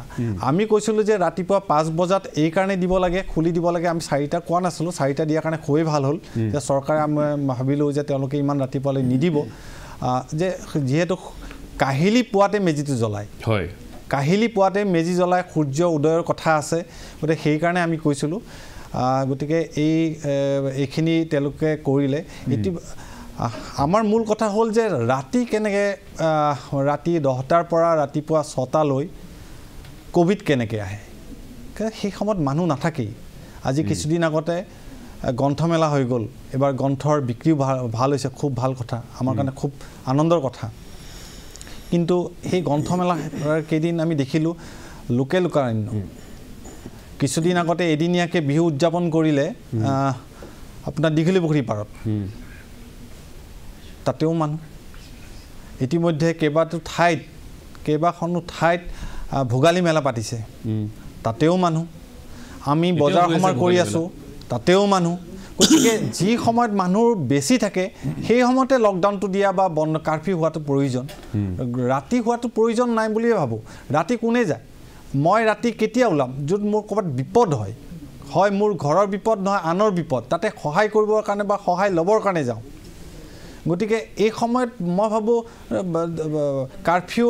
আমি কৈছিলোঁ যে ৰাতিপুৱা 5 বজাত এই কাৰণে দিব লাগে খুলি দিব লাগে আমি 4টা কোৱা নাছিলোঁ 4টা দিয়াৰ কাৰণে খুবেই ভাল হ'ল যে চৰকাৰে আমি ভাবিলোঁ যে তেওঁলোকে ইমান ৰাতিপুৱালৈ নিদিব যে যিহেতু কাহিলি পুৱাতে মেজিটো জ্বলায় হয় কাহিলি পুৱাতে মেজি জ্বলায় সূৰ্য উদয়ৰ কথা আছে গতিকে সেইকাৰণে আমি কৈছিলোঁ গতিকে এইখিনি তেওঁলোকে কৰিলে আমাৰ মূল কথা হ'ল যে ৰাতি কেনেকৈ ৰাতি 10টাৰ পৰা ৰাতিপুৱা 6টালৈ কোভিড কেনেকৈ আহে সেই সময়ত মানুহ নাথাকেই আজি কিছুদিন আগতে গ্ৰন্থমেলা হৈ গ'ল এবাৰ গ্ৰন্থৰ বিক্ৰীও ভাল হৈছে খুব ভাল কথা আমাৰ কাৰণে খুব আনন্দৰ কথা কিন্তু সেই গ্ৰন্থমেলা কেইদিন আমি দেখিলোঁ লোকে লোকাৰণ্য কিছুদিন আগতে এদিনীয়াকৈ বিহু উদযাপন কৰিলে আপোনাৰ দীঘলীপুখুৰী পাৰত তাতেও মানুহ ইতিমধ্যে কেইবাখনো ঠাইত ভোগালী মেলা পাতিছে তাতেও মানুহ আমি বজাৰ সমাৰ কৰি আছোঁ তাতেও মানুহ গতিকে যি সময়ত মানুহ বেছি থাকে সেই সময়তে লকডাউনটো দিয়া বা বন্ধ কাৰফিউ হোৱাটো প্ৰয়োজন ৰাতি হোৱাটো প্ৰয়োজন নাই বুলিয়ে ভাবোঁ ৰাতি কোনে যায় মই ৰাতি কেতিয়া ওলাম য'ত মোৰ ক'ৰবাত বিপদ হয় মোৰ ঘৰৰ বিপদ নহয় আনৰ বিপদ তাতে সহায় কৰিবৰ কাৰণে বা সহায় ল'বৰ কাৰণে যাওঁ গতিকে এই সময়ত মই ভাবোঁ কাৰফিউ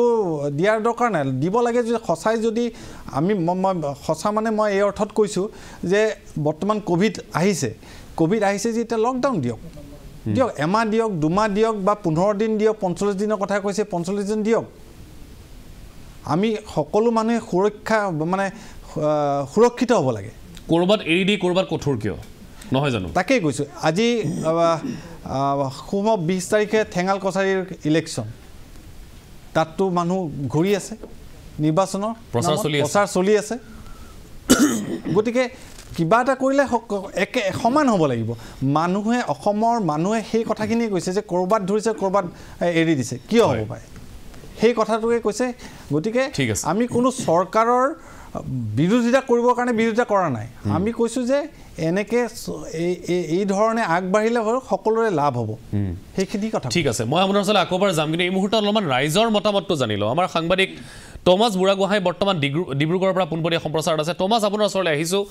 দিয়াৰ দৰকাৰ নাই দিব লাগে যে সঁচাই যদি আমি সঁচা মানে মই এই অৰ্থত কৈছোঁ যে বৰ্তমান কোভিড আহিছে যে এতিয়া লকডাউন দিয়ক এমাহ দিয়ক 2 মাহ দিয়ক বা 15 দিন দিয়ক 45 দিনৰ কথা কৈছে 45 দিন দিয়ক আমি সকলো মানুহে সুৰক্ষিত হ'ব লাগে ক'ৰবাত এৰি দি ক'ৰবাত কঠোৰ কিয় নহয় জানো তাকেই কৈছোঁ আজি 20 তাৰিখে ঠেঙাল কছাৰীৰ ইলেকশ্যন তাততো মানুহ ঘূৰি আছে নিৰ্বাচনৰ প্ৰচাৰ চলি আছে গতিকে কিবা এটা কৰিলে সমান হ'ব লাগিব অসমৰ মানুহে সেই কথাখিনিয়ে কৈছে যে ক'ৰবাত ধৰিছে ক'ৰবাত এৰি দিছে কিয় হ'ব পাৰে সেই কথাটোকে কৈছে গতিকে আমি কোনো চৰকাৰৰ বিৰোধিতা কৰিবৰ কাৰণে বিৰোধিতা কৰা নাই আমি কৈছোঁ যে এনেকৈ এই ধৰণে আগবাঢ়িলে সকলোৰে লাভ হ'ব সেইখিনি কথা ঠিক আছে মই আপোনাৰ ওচৰলৈ আকৌ এবাৰ যাম কিন্তু এই মুহূৰ্তত অলপমান ৰাইজৰ মতামতটো জানি লওঁ আমাৰ সাংবাদিক টমাছ বুঢ়াগোহাঁই বৰ্তমান ডিব্ৰুগড়ৰ পৰা পোনপটীয়া সম্প্ৰচাৰত আছে টমাছ আপোনাৰ ওচৰলৈ আহিছোঁ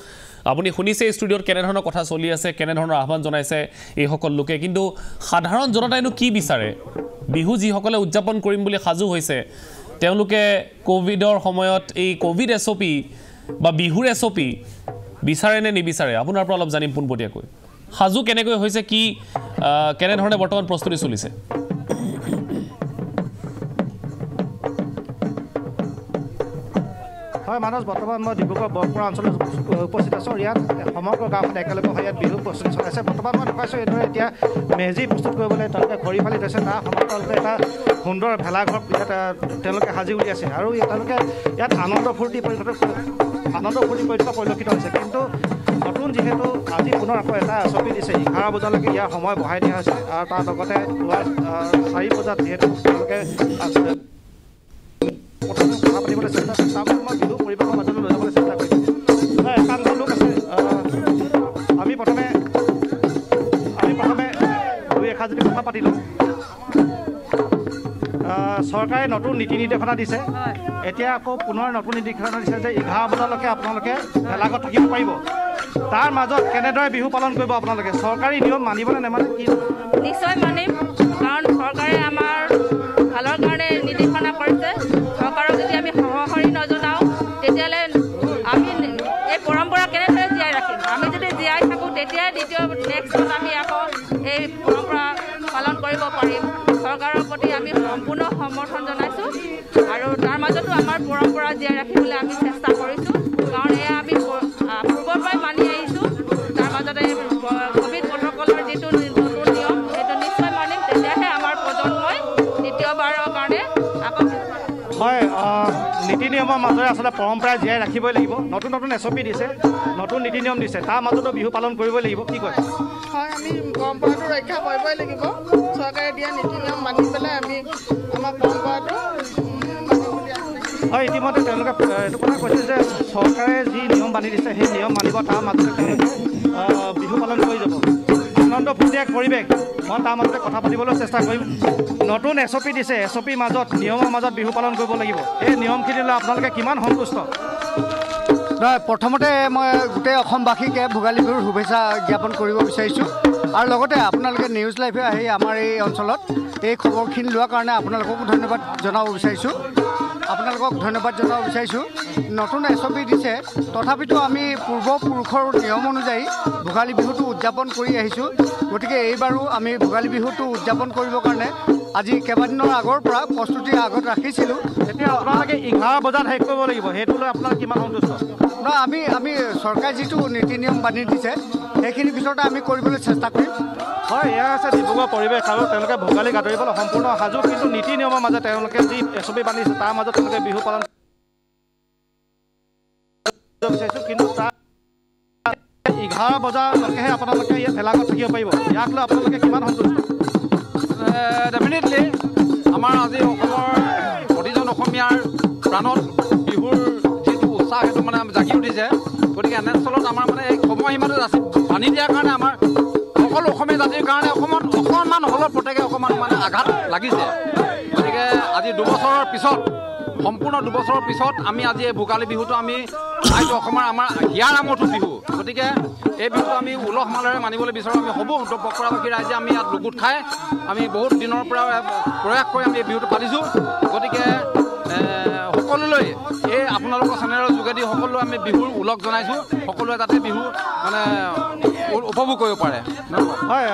আপুনি শুনিছে ষ্টুডিঅ'ত কেনেধৰণৰ কথা চলি আছে কেনেধৰণৰ আহ্বান জনাইছে এইসকল লোকে কিন্তু সাধাৰণ জনতাইনো কি বিচাৰে বিহু যিসকলে উদযাপন কৰিম বুলি সাজু হৈছে তেওঁলোকে কোভিডৰ সময়ত এই কোভিড SOP বা বিহুৰ SOP বিচাৰে নে নিবিচাৰে আপোনাৰ পৰা অলপ জানিম পোনপটীয়াকৈ সাজু কেনেকৈ হৈছে কি কেনেধৰণে বৰ্তমান প্ৰস্তুতি চলিছে হয় মানস বৰ্তমান মই ডিব্ৰুগড় বৰপৰা অঞ্চলত উপস্থিত আছোঁ ইয়াত সমগ্ৰ গাঁওখন একেলগে হৈ ইয়াত বিহু প্ৰস্তুতি চলাইছে বৰ্তমান মই দেখুৱাইছোঁ এইদৰে এতিয়া মেজি প্ৰস্তুত কৰিবলৈ তেওঁলোকে খৰি ফালি থৈছে তাৰ সময়ত তেওঁলোকে এটা সুন্দৰ ভেলাঘৰ ইয়াত তেওঁলোকে সাজি উলিয়াইছে আৰু তেওঁলোকে ইয়াত আনন্দ ফূৰ্তি পৰিলক্ষিত হৈছে কিন্তু নতুন যিহেতু আজি পুনৰ আকৌ এটা SOP দিছে 11 বজালৈকে ইয়াৰ সময় বঢ়াই দিয়া হৈছে আৰু তাৰ লগতে পুৱা 4 বজাত যিহেতু তেওঁলোকে প্ৰথমে কথা পাতিবলৈ চেষ্টা কৰিছে তাৰপিছত মই বিহু পৰিৱেশৰ মাজলৈ লৈ যাবলৈ চেষ্টা কৰিছোঁ একাংশ লোক আছে আমি প্ৰথমে 2-1 যদি কথা পাতিলোঁ চৰকাৰে নতুন নীতি নিৰ্দেশনা দিছে এতিয়া আকৌ পুনৰ নতুন নীতি নিৰ্দেশনা দিছে যে 11 বজালৈকে আপোনালোকে ভেলাঘৰত থাকিব পাৰিব তাৰ মাজত কেনেদৰে বিহু পালন কৰিব আপোনালোকে চৰকাৰী নিয়ম মানিবনে নেমানে কি নিশ্চয় মানিম কাৰণ চৰকাৰে আমাৰ ভালৰ কাৰণে নিৰ্দেশনা কৰিছে চৰকাৰক যদি আমি সহকাৰী নজনাওঁ তেতিয়াহ'লে আমি এই পৰম্পৰা কেনেদৰে জীয়াই ৰাখিম আমি যদি জীয়াই থাকোঁ তেতিয়াই দ্বিতীয় নেক্সটত আমি আকৌ এই পৰম্পৰা পালন কৰিব পাৰিম চৰকাৰৰ প্ৰতি আমি সম্পূৰ্ণ সমৰ্থন জনাইছোঁ আৰু তাৰ মাজতো আমাৰ পৰম্পৰা জীয়াই ৰাখিবলৈ আমি চেষ্টা কৰিছোঁ কাৰণ এয়া আমি পূৰ্বৰ পৰাই মানি আহিছোঁ তাৰ মাজতে ক'ভিড প্ৰট'কলৰ যিটো নতুন নিয়ম সেইটো নিশ্চয় মানিম তেতিয়াহে আমাৰ প্ৰজন্মই দ্বিতীয়বাৰৰ কাৰণে আকৌ হয় নীতি নিয়মৰ মাজেৰে আচলতে পৰম্পৰা জীয়াই ৰাখিবই লাগিব নতুন নতুন SOP দিছে নতুন নীতি নিয়ম দিছে তাৰ মাজতো বিহু পালন কৰিবই লাগিব কি কয় হয় আমি পৰম্পৰাটো ৰক্ষা কৰিবই লাগিব চৰকাৰে দিয়া নীতি নিয়ম মানি পেলাই আমি আমাৰ পৰম্পৰাটো হয় ইতিমধ্যে তেওঁলোকে এইটো কথা কৈছে যে চৰকাৰে যি নিয়ম বান্ধি দিছে সেই নিয়ম মানিব তাৰ মাজতে তেওঁলোকে বিহু পালন কৰি যাব আনন্দ ফূৰ্তিৰ পৰিৱেশ মই তাৰ মাজতে কথা পাতিবলৈ চেষ্টা কৰিম নতুন SOP দিছে SOPৰ মাজত নিয়মৰ মাজত বিহু পালন কৰিব লাগিব এই নিয়মখিনিলৈ আপোনালোকে কিমান সন্তুষ্ট নহয় প্ৰথমতে মই গোটেই অসমবাসীকে ভোগালী বিহুৰ শুভেচ্ছা জ্ঞাপন কৰিব বিচাৰিছোঁ আৰু লগতে আপোনালোকে নিউজ লাইভে আহি আমাৰ এই অঞ্চলত এই খবৰখিনি লোৱাৰ কাৰণে আপোনালোককো ধন্যবাদ জনাব বিচাৰিছোঁ নতুন SOP দিছে তথাপিতো আমি পূৰ্বপুৰুষৰ নিয়ম অনুযায়ী ভোগালী বিহুটো উদযাপন কৰি আহিছোঁ গতিকে এইবাৰো আমি ভোগালী বিহুটো উদযাপন কৰিবৰ কাৰণে আজি কেইবাদিনৰ আগৰ পৰা প্ৰস্তুতি আগত ৰাখিছিলোঁ এতিয়া আপোনালোকে 11 বজাত শেষ কৰিব লাগিব সেইটো লৈ আপোনালোকে কিমান সন্তুষ্ট নহয় আমি চৰকাৰে যিটো নীতি নিয়ম বান্ধি দিছে সেইখিনিৰ ভিতৰতে আমি কৰিবলৈ চেষ্টা কৰিম হয় এয়া আছে ডিব্ৰুগড় পৰিৱেশ আৰু তেওঁলোকে ভোগালীক আদৰিবলৈ সম্পূৰ্ণ সাজু কিন্তু নীতি নিয়মৰ মাজত তেওঁলোকে যি SOP বান্ধিছে তাৰ মাজত তেওঁলোকে বিহু পালন বিচাৰিছোঁ কিন্তু তাৰ 11 বজালৈকেহে আপোনালোকে ইয়াত ভেলাঘৰত থাকিব পাৰিব ইয়াক লৈ আপোনালোকে কিমান সন্তুষ্ট ডেফিনেটলি আমাৰ আজি অসমৰ প্ৰতিজন অসমীয়াৰ প্ৰাণত বিহুৰ যিটো উৎসাহ সেইটো মানে জাগি উঠিছে গতিকে এনেস্থলত আমাৰ মানে এই সময়সীমাটো বান্ধি দিয়াৰ কাৰণে আমাৰ সকলো অসমীয়া জাতিৰ কাৰণে অকণমান হ'লেও প্ৰত্যেকে অকণমান মানে আঘাত লাগিছে গতিকে আজি 2 বছৰৰ পিছত সম্পূৰ্ণ 2 বছৰৰ পিছত আমি আজি এই ভোগালী বিহুটো আমি আইটো অসমৰ আমাৰ হিয়াৰ আমঠু বিহু গতিকে এই বিহুটো আমি উলহ মালহেৰে মানিবলৈ বিচাৰোঁ আমি হ'ব বকৰাবাসী ৰাইজে আমি ইয়াত লুকুত খাই আমি বহুত দিনৰ পৰা প্ৰয়াস কৰি আমি এই বিহুটো পাতিছোঁ গতিকে সকলোলৈ এই আপোনালোকৰ চেনেলৰ যোগেদি সকলোৱে আমি বিহুৰ উলহ জনাইছোঁ সকলোৱে যাতে বিহু মানে উপভোগ কৰিব পাৰে হয়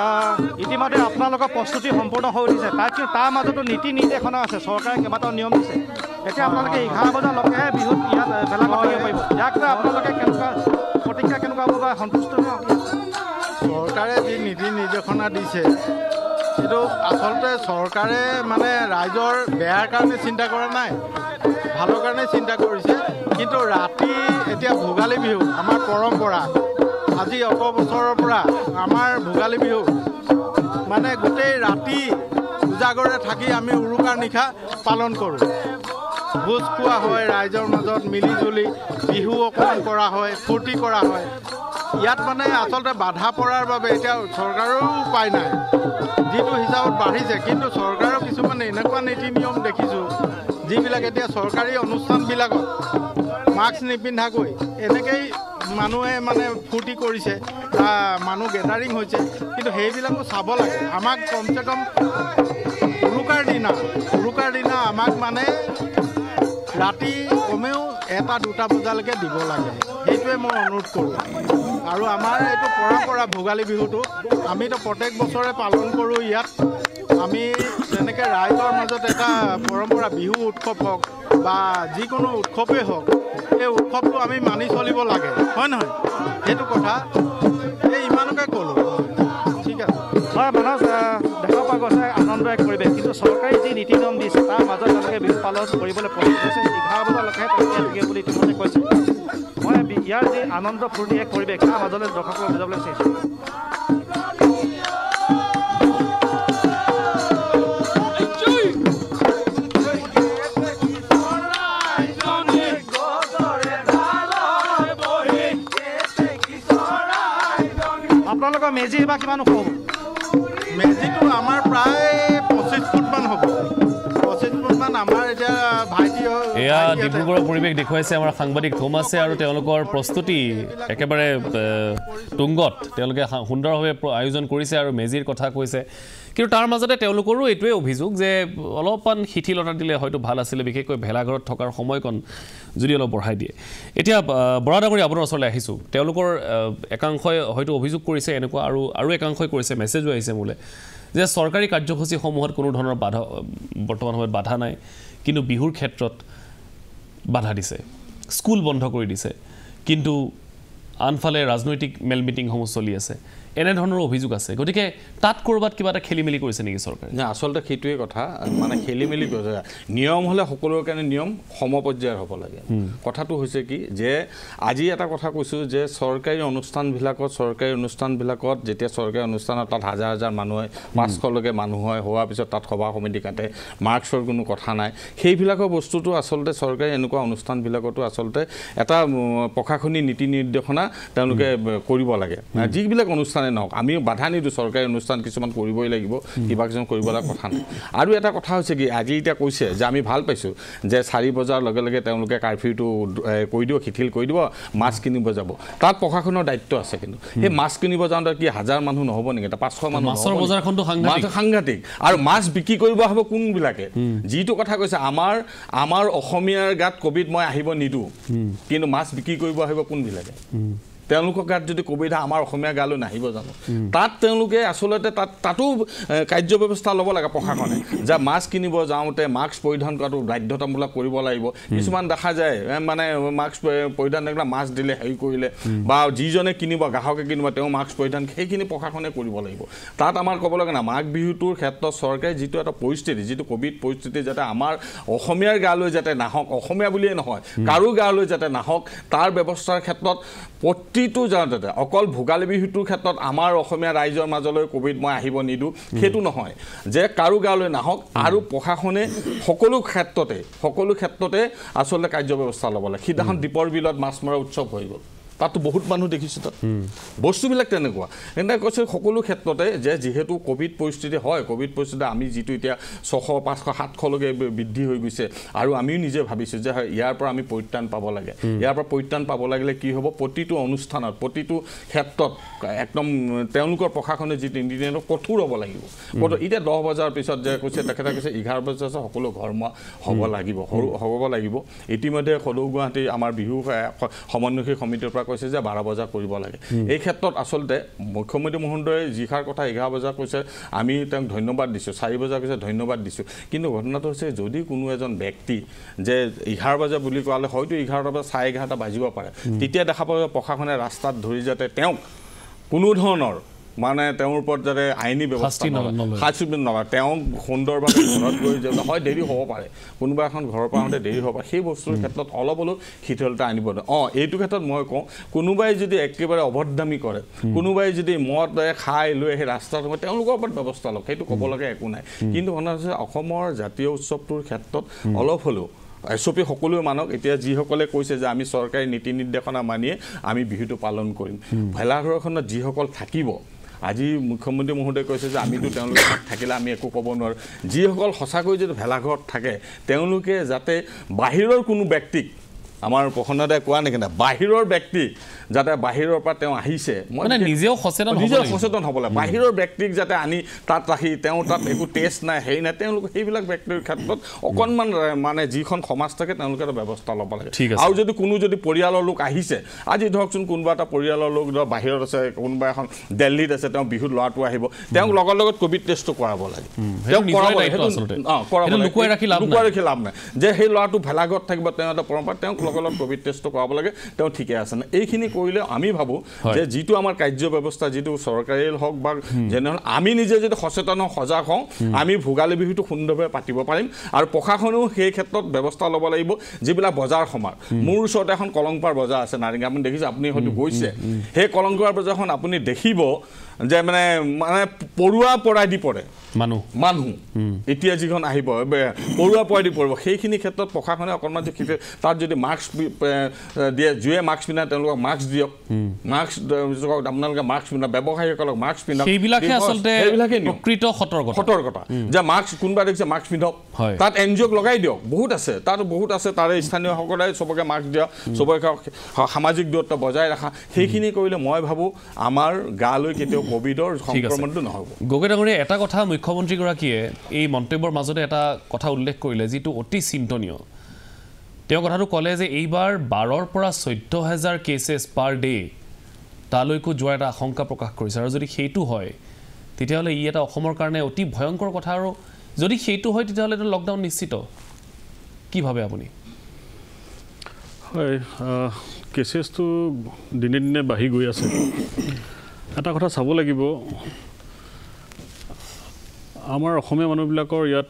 ইতিমধ্যে আপোনালোকৰ প্ৰস্তুতি সম্পূৰ্ণ হৈ উঠিছে তাৰ মাজতো নীতি নিৰ্দেশনা আছে চৰকাৰে কেইবাটাও নিয়ম দিছে এতিয়া আপোনালোকে 11 বজালৈকেহে বিহুত ইয়াত ভেলাঘৰত থাকিব পাৰিব ইয়াক লৈ আপোনালোকে কেনেকুৱা প্ৰতিক্ৰিয়া কেনেকুৱা হ'ব বা সন্তুষ্ট চৰকাৰে যি নীতি নিৰ্দেশনা দিছে সেইটো আচলতে চৰকাৰে মানে ৰাইজৰ বেয়াৰ কাৰণে চিন্তা কৰা নাই ভালৰ কাৰণে চিন্তা কৰিছে কিন্তু ৰাতি এতিয়া ভোগালী বিহু আমাৰ পৰম্পৰা আজি অত বছৰৰ পৰা আমাৰ ভোগালী বিহু মানে গোটেই ৰাতি উজাগৰে থাকি আমি উৰুকাৰ নিশা পালন কৰোঁ ভোজ খোৱা হয় ৰাইজৰ মাজত মিলি জুলি বিহু অকণমান কৰা হয় ফূৰ্তি কৰা হয় ইয়াত মানে আচলতে বাধা পৰাৰ বাবে এতিয়া চৰকাৰৰো উপায় নাই যিটো হিচাপত বাঢ়িছে কিন্তু চৰকাৰৰ কিছুমান এনেকুৱা নীতি নিয়ম দেখিছোঁ যিবিলাক এতিয়া চৰকাৰী অনুষ্ঠানবিলাকত মাস্ক নিপিন্ধাকৈ এনেকেই মানুহে মানে ফূৰ্তি কৰিছে বা মানুহ গেডাৰিং হৈছে কিন্তু সেইবিলাকো চাব লাগে আমাক কমচে কম উৰুকাৰ দিনা আমাক মানে ৰাতি কমেও 1-2 বজালৈকে দিব লাগে সেইটোৱে মই অনুৰোধ কৰোঁ আৰু আমাৰ এইটো পৰম্পৰা ভোগালী বিহুটো আমিতো প্ৰত্যেক বছৰে পালন কৰোঁ ইয়াত আমি যেনেকৈ ৰাইজৰ মাজত এটা পৰম্পৰা বিহু উৎসৱ হওক বা যিকোনো উৎসৱেই হওক এই উৎসৱটো আমি মানি চলিব লাগে হয় নহয় সেইটো কথা এই ইমানকে ক'লোঁ ঠিক আছে হয় মানস দেখা পোৱা গৈছে আনন্দ এক পৰিৱেশ কিন্তু চৰকাৰী যি নীতি নিয়ম দিছে তাৰ মাজত তেওঁলোকে বিহু পালন কৰিবলৈ প্ৰস্তুত হৈছে 11 বজালৈকেহে তেওঁলোকে থাকিব বুলি ইতিমধ্যে কৈছে মই ইয়াৰ যি আনন্দ ফূৰ্তি এক পৰিৱেশ তাৰ মাজলৈ দৰ্শকক বুজাবলৈ চাইছোঁ আপোনালোকৰ মেজি বা কিমান ওখ হ'ব মেজিটো আমাৰ প্ৰায় 25 ফুটমান হ'ব 25 ফুটমান আমাৰ এতিয়া ভাইটি এয়া ডিব্ৰুগড়ৰ পৰিৱেশ দেখুৱাইছে আমাৰ সাংবাদিক থমাছে আৰু তেওঁলোকৰ প্ৰস্তুতি একেবাৰে তুংগত তেওঁলোকে সুন্দৰভাৱে আয়োজন কৰিছে আৰু মেজিৰ কথা কৈছে কিন্তু তাৰ মাজতে তেওঁলোকৰো এইটোৱে অভিযোগ যে অলপমান শিথিলতা দিলে হয়তো ভাল আছিলে বিশেষকৈ ভেলাঘৰত থকাৰ সময়কণ যদি অলপ বঢ়াই দিয়ে এতিয়া বৰা ডাঙৰীয়া আপোনাৰ ওচৰলৈ আহিছোঁ তেওঁলোকৰ একাংশই হয়তো অভিযোগ কৰিছে এনেকুৱা আৰু একাংশই কৰিছে মেছেজো আহিছে মোলৈ যে চৰকাৰী কাৰ্যসূচীসমূহত কোনো ধৰণৰ বাধা বৰ্তমান সময়ত বাধা নাই কিন্তু বিহুৰ ক্ষেত্ৰত বাধা দিছে স্কুল বন্ধ কৰি দিছে কিন্তু আনফালে ৰাজনৈতিক মেল মিটিংসমূহ চলি আছে এনেধৰণৰ অভিযোগ আছে গতিকে তাত কৰবাত কিবা এটা খেলি মেলি কৰিছে নেকি চৰকাৰে না আচলতে সেইটোৱে কথা মানে খেলি মেলি কৰিছে নিয়ম হ'লে সকলোৰে কাৰণে নিয়ম সমপৰ্যায়ৰ হ'ব লাগে কথাটো হৈছে কি যে আজি এটা কথা কৈছোঁ যে চৰকাৰী অনুষ্ঠানবিলাকত যেতিয়া চৰকাৰী অনুষ্ঠানত তাত হাজাৰ হাজাৰ মানুহ হয় 500লৈকে মানুহ হয় হোৱাৰ পিছত তাত সভা সমিতি কাটে মাৰ্কছৰ কোনো কথা নাই সেইবিলাকৰ বস্তুটো আচলতে চৰকাৰী এনেকুৱা অনুষ্ঠানবিলাকতো আচলতে এটা প্ৰশাসনিক নীতি নিৰ্দেশনা তেওঁলোকে কৰিব লাগে যিবিলাক অনুষ্ঠান নহওক আমি বাধা নিদিওঁ চৰকাৰী অনুষ্ঠান কিছুমান কৰিবই লাগিব কিবা কিছুমান কৰিব লগা কথা নাই আৰু এটা কথা হৈছে কি আজি এতিয়া কৈছে যে আমি ভাল পাইছোঁ যে 4 বজাৰ লগে লগে তেওঁলোকে কাৰফিউটো কৈ দিব শিথিল কৰি দিব মাছ কিনিব যাব তাত প্ৰশাসনৰ দায়িত্ব আছে কিন্তু সেই মাছ কিনিব যাওঁতে কি হাজাৰ মানুহ নহ'ব নেকি এটা 500 মানুহ মাছৰ বজাৰখনটো সাংঘাতিক আৰু মাছ বিক্ৰী কৰিব হ'ব কোনবিলাকে যিটো কথা কৈছে আমাৰ অসমীয়াৰ গাত কোভিড মই আহিব নিদিওঁ কিন্তু মাছ বিক্ৰী কৰিব আহিব কোনবিলাকে তেওঁলোকৰ গাত যদি কোভিড আমাৰ অসমীয়া গালৈ নাহিব জানো তাত তেওঁলোকে আচলতে তাতো কাৰ্য ব্যৱস্থা ল'ব লাগে প্ৰশাসনে যে মাছ কিনিব যাওঁতে মাস্ক পৰিধান কৰাটো বাধ্যতামূলক কৰিব লাগিব কিছুমান দেখা যায় মানে মাস্ক পৰিধান নকৰিলে মাছ দিলে হেৰি কৰিলে বা যিজনে কিনিব গ্ৰাহকে কিনিব তেওঁ মাস্ক পৰিধান সেইখিনি প্ৰশাসনে কৰিব লাগিব তাত আমাৰ ক'ব লাগে না মাঘ বিহুটোৰ ক্ষেত্ৰত চৰকাৰে যিটো এটা পৰিস্থিতি যিটো কোভিড পৰিস্থিতি যাতে আমাৰ অসমীয়াৰ গালৈ যাতে নাহক অসমীয়া বুলিয়ে নহয় কাৰো গালৈ যাতে নাহক তাৰ ব্যৱস্থাৰ ক্ষেত্ৰত প্ৰতিটো যাওঁতে অকল ভোগালী বিহুটোৰ ক্ষেত্ৰত আমাৰ অসমীয়া ৰাইজৰ মাজলৈ কোভিড মই আহিব নিদিওঁ সেইটো নহয় যে কাৰো গালৈ নাহক আৰু প্ৰশাসনে সকলো ক্ষেত্ৰতে আচলতে কাৰ্য ব্যৱস্থা ল'ব লাগে সিদিনাখন দীপৰ বিলত মাছ মৰা উৎসৱ হৈ গ'ল তাতো বহুত মানুহ দেখিছোঁ তাত বস্তুবিলাক তেনেকুৱা এনেকৈ কৈছে সকলো ক্ষেত্ৰতে যে যিহেতু কোভিড পৰিস্থিতি হয় কোভিড পৰিস্থিতি আমি যিটো এতিয়া 600 500 700লৈকে বৃদ্ধি হৈ গৈছে আৰু আমিও নিজে ভাবিছোঁ যে ইয়াৰ পৰা আমি পৰিত্ৰাণ পাব লাগে ইয়াৰ পৰা পৰিত্ৰাণ পাব লাগিলে কি হ'ব প্ৰতিটো অনুষ্ঠানত প্ৰতিটো ক্ষেত্ৰত একদম তেওঁলোকৰ প্ৰশাসনে যিটো ইণ্ডিয়ানৰ কঠোৰ হ'ব লাগিব এতিয়া 10 বজাৰ পিছত যে কৈছে তেখেতে কৈছে 11 বজাৰ সকলো ঘৰমুৱা হ'ব লাগিব ইতিমধ্যে সদৌ গুৱাহাটী আমাৰ বিহু সমন্বয় সমিতিৰ পৰা কৈছে যে 12 বজা কৰিব লাগে এই ক্ষেত্ৰত আচলতে মুখ্যমন্ত্ৰী মহোদয়ে যিখাৰ কথা 11 বজা কৈছে আমি তেওঁক ধন্যবাদ দিছোঁ 4 বজা কৈছে ধন্যবাদ দিছোঁ কিন্তু ঘটনাটো হৈছে যদি কোনো এজন ব্যক্তি যে 11 বজা বুলি কোৱালে হয়তো 11টা বা 11:30 বাজিব পাৰে তেতিয়া দেখা পাব প্ৰশাসনে ৰাস্তাত ধৰি যাতে তেওঁক কোনো ধৰণৰ মানে তেওঁৰ ওপৰত যাতে আইনী ব্যৱস্থা নলয় তেওঁ সুন্দৰভাৱে ঘৰত গৈ যাতে হয় দেৰি হ'ব পাৰে কোনোবা এখন ঘৰৰ পৰা আহোঁতে দেৰি হ'ব পাৰে সেই বস্তুৰ ক্ষেত্ৰত অলপ শিথিলতা আনিব এইটো ক্ষেত্ৰত মই কওঁ কোনোবাই যদি একেবাৰে অভদ্ৰামি কৰে কোনোবাই যদি মদ খাই লৈ সেই ৰাস্তাত তেওঁলোকৰ ওপৰত ব্যৱস্থা লওক সেইটো ক'ব লগা একো নাই কিন্তু কথা হৈছে অসমৰ জাতীয় উৎসৱটোৰ ক্ষেত্ৰত অলপ হ'লেও এছপি সকলোৱে মানক এতিয়া যিসকলে কৈছে যে আমি চৰকাৰী নীতি নিৰ্দেশনা মানিয়ে আমি বিহুটো পালন কৰিম ভেলাঘৰখনত যিসকল থাকিব আজি মুখ্যমন্ত্ৰী মহোদয়ে কৈছে যে আমিতো তেওঁলোকে থাকিলে আমি একো ক'ব নোৱাৰোঁ যিসকল সঁচাকৈ যদি ভেলাঘৰত থাকে তেওঁলোকে যাতে বাহিৰৰ কোনো ব্যক্তিক আমাৰ প্ৰসন্নদাই কোৱা নেকি না বাহিৰৰ ব্যক্তি যাতে বাহিৰৰ পৰা তেওঁ আহিছে মানে নিজেও সচেতন হ'ব লাগে বাহিৰৰ ব্যক্তিক যাতে আনি তাত ৰাখি তেওঁ তাত একো টেষ্ট নাই হেৰি নাই তেওঁলোক সেইবিলাক ব্যক্তিৰ ক্ষেত্ৰত অকণমান মানে যিখন সমাজ থাকে তেওঁলোকে এটা ব্যৱস্থা ল'ব লাগে আৰু যদি কোনো যদি পৰিয়ালৰ লোক আহিছে আজি ধৰকচোন কোনোবা এটা পৰিয়ালৰ লোক ধৰক বাহিৰত আছে কোনোবা এখন দিল্লীত আছে তেওঁ বিহুত ল'ৰাটো আহিব তেওঁক লগত কোভিড টেষ্টটো কৰাব লাগে তেওঁক লুকুৱাই ৰাখি লাভ নাই যে সেই ল'ৰাটো ভেলাঘৰত থাকিব তেওঁ এটা পৰম্পৰা তেওঁক লগত কোভিড টেষ্টটো কৰাব লাগে তেওঁ ঠিকে আছে না এইখিনি কৰিলে আমি ভাবোঁ যে যিটো আমাৰ কাৰ্য ব্যৱস্থা যিটো চৰকাৰী হওক বা যেনেহ'লে আমি নিজে যদি সচেতন সজাগ হওঁ আমি ভোগালী বিহুটো সুন্দৰভাৱে পাতিব পাৰিম আৰু প্ৰশাসনেও সেই ক্ষেত্ৰত ব্যৱস্থা ল'ব লাগিব যিবিলাক বজাৰ সমাৰ মোৰ ওচৰতে এখন কলংপাৰ বজাৰ আছে নাৰেঙ্গী আপুনি দেখিছে আপুনি হয়তো গৈছে সেই কলংপাৰ বজাৰখন আপুনি দেখিব যে মানে পৰুৱা পৰাই দি পৰে মানুহ এতিয়া যিখন আহিব পৰুৱা পৰাই দি পৰিব সেইখিনি ক্ষেত্ৰত প্ৰশাসনে অকণমান তাত যদি মাস্ক মাস্ক দিয়ে যিয়ে মাস্ক পিন্ধা তেওঁলোকক মাস্ক দিয়ক মাস্ক আপোনালোকে মাস্ক পিন্ধা ব্যৱসায়ীসকলক মাস্ক পিন্ধক সেইবিলাকে আচলতে প্ৰকৃত সতৰ্কতা যে মাস্ক কোনোবা দেখিছে মাস্ক পিন্ধক তাত NGOক লগাই দিয়ক বহুত আছে তাৰে স্থানীয় সকলে চবকে মাস্ক দিয়া চবকে সামাজিক দূৰত্ব বজাই ৰাখা সেইখিনি কৰিলে মই ভাবো আমাৰ গালৈ কেতিয়াও কোভিডৰ সংক্ৰমণটো নহ'ব গগৈ ডাঙৰীয়া এটা কথা মুখ্যমন্ত্ৰীগৰাকীয়ে এই মন্তব্যৰ মাজতে এটা কথা উল্লেখ কৰিলে যিটো অতি চিন্তনীয় তেওঁ কথাটো ক'লে যে এইবাৰ 12ৰ পৰা 14,000 কেছেছ পাৰ ডে তালৈকো যোৱাৰ এটা আশংকা প্ৰকাশ কৰিছে আৰু যদি সেইটো হয় তেতিয়াহ'লে ই এটা অসমৰ কাৰণে অতি ভয়ংকৰ কথা আৰু যদি সেইটো হয় তেতিয়াহ'লে এটা লকডাউন নিশ্চিত কি ভাবে আপুনি হয় কেছেছটো দিনে দিনে বাঢ়ি গৈ আছে এটা কথা চাব লাগিব আমাৰ অসমীয়া মানুহবিলাকৰ ইয়াত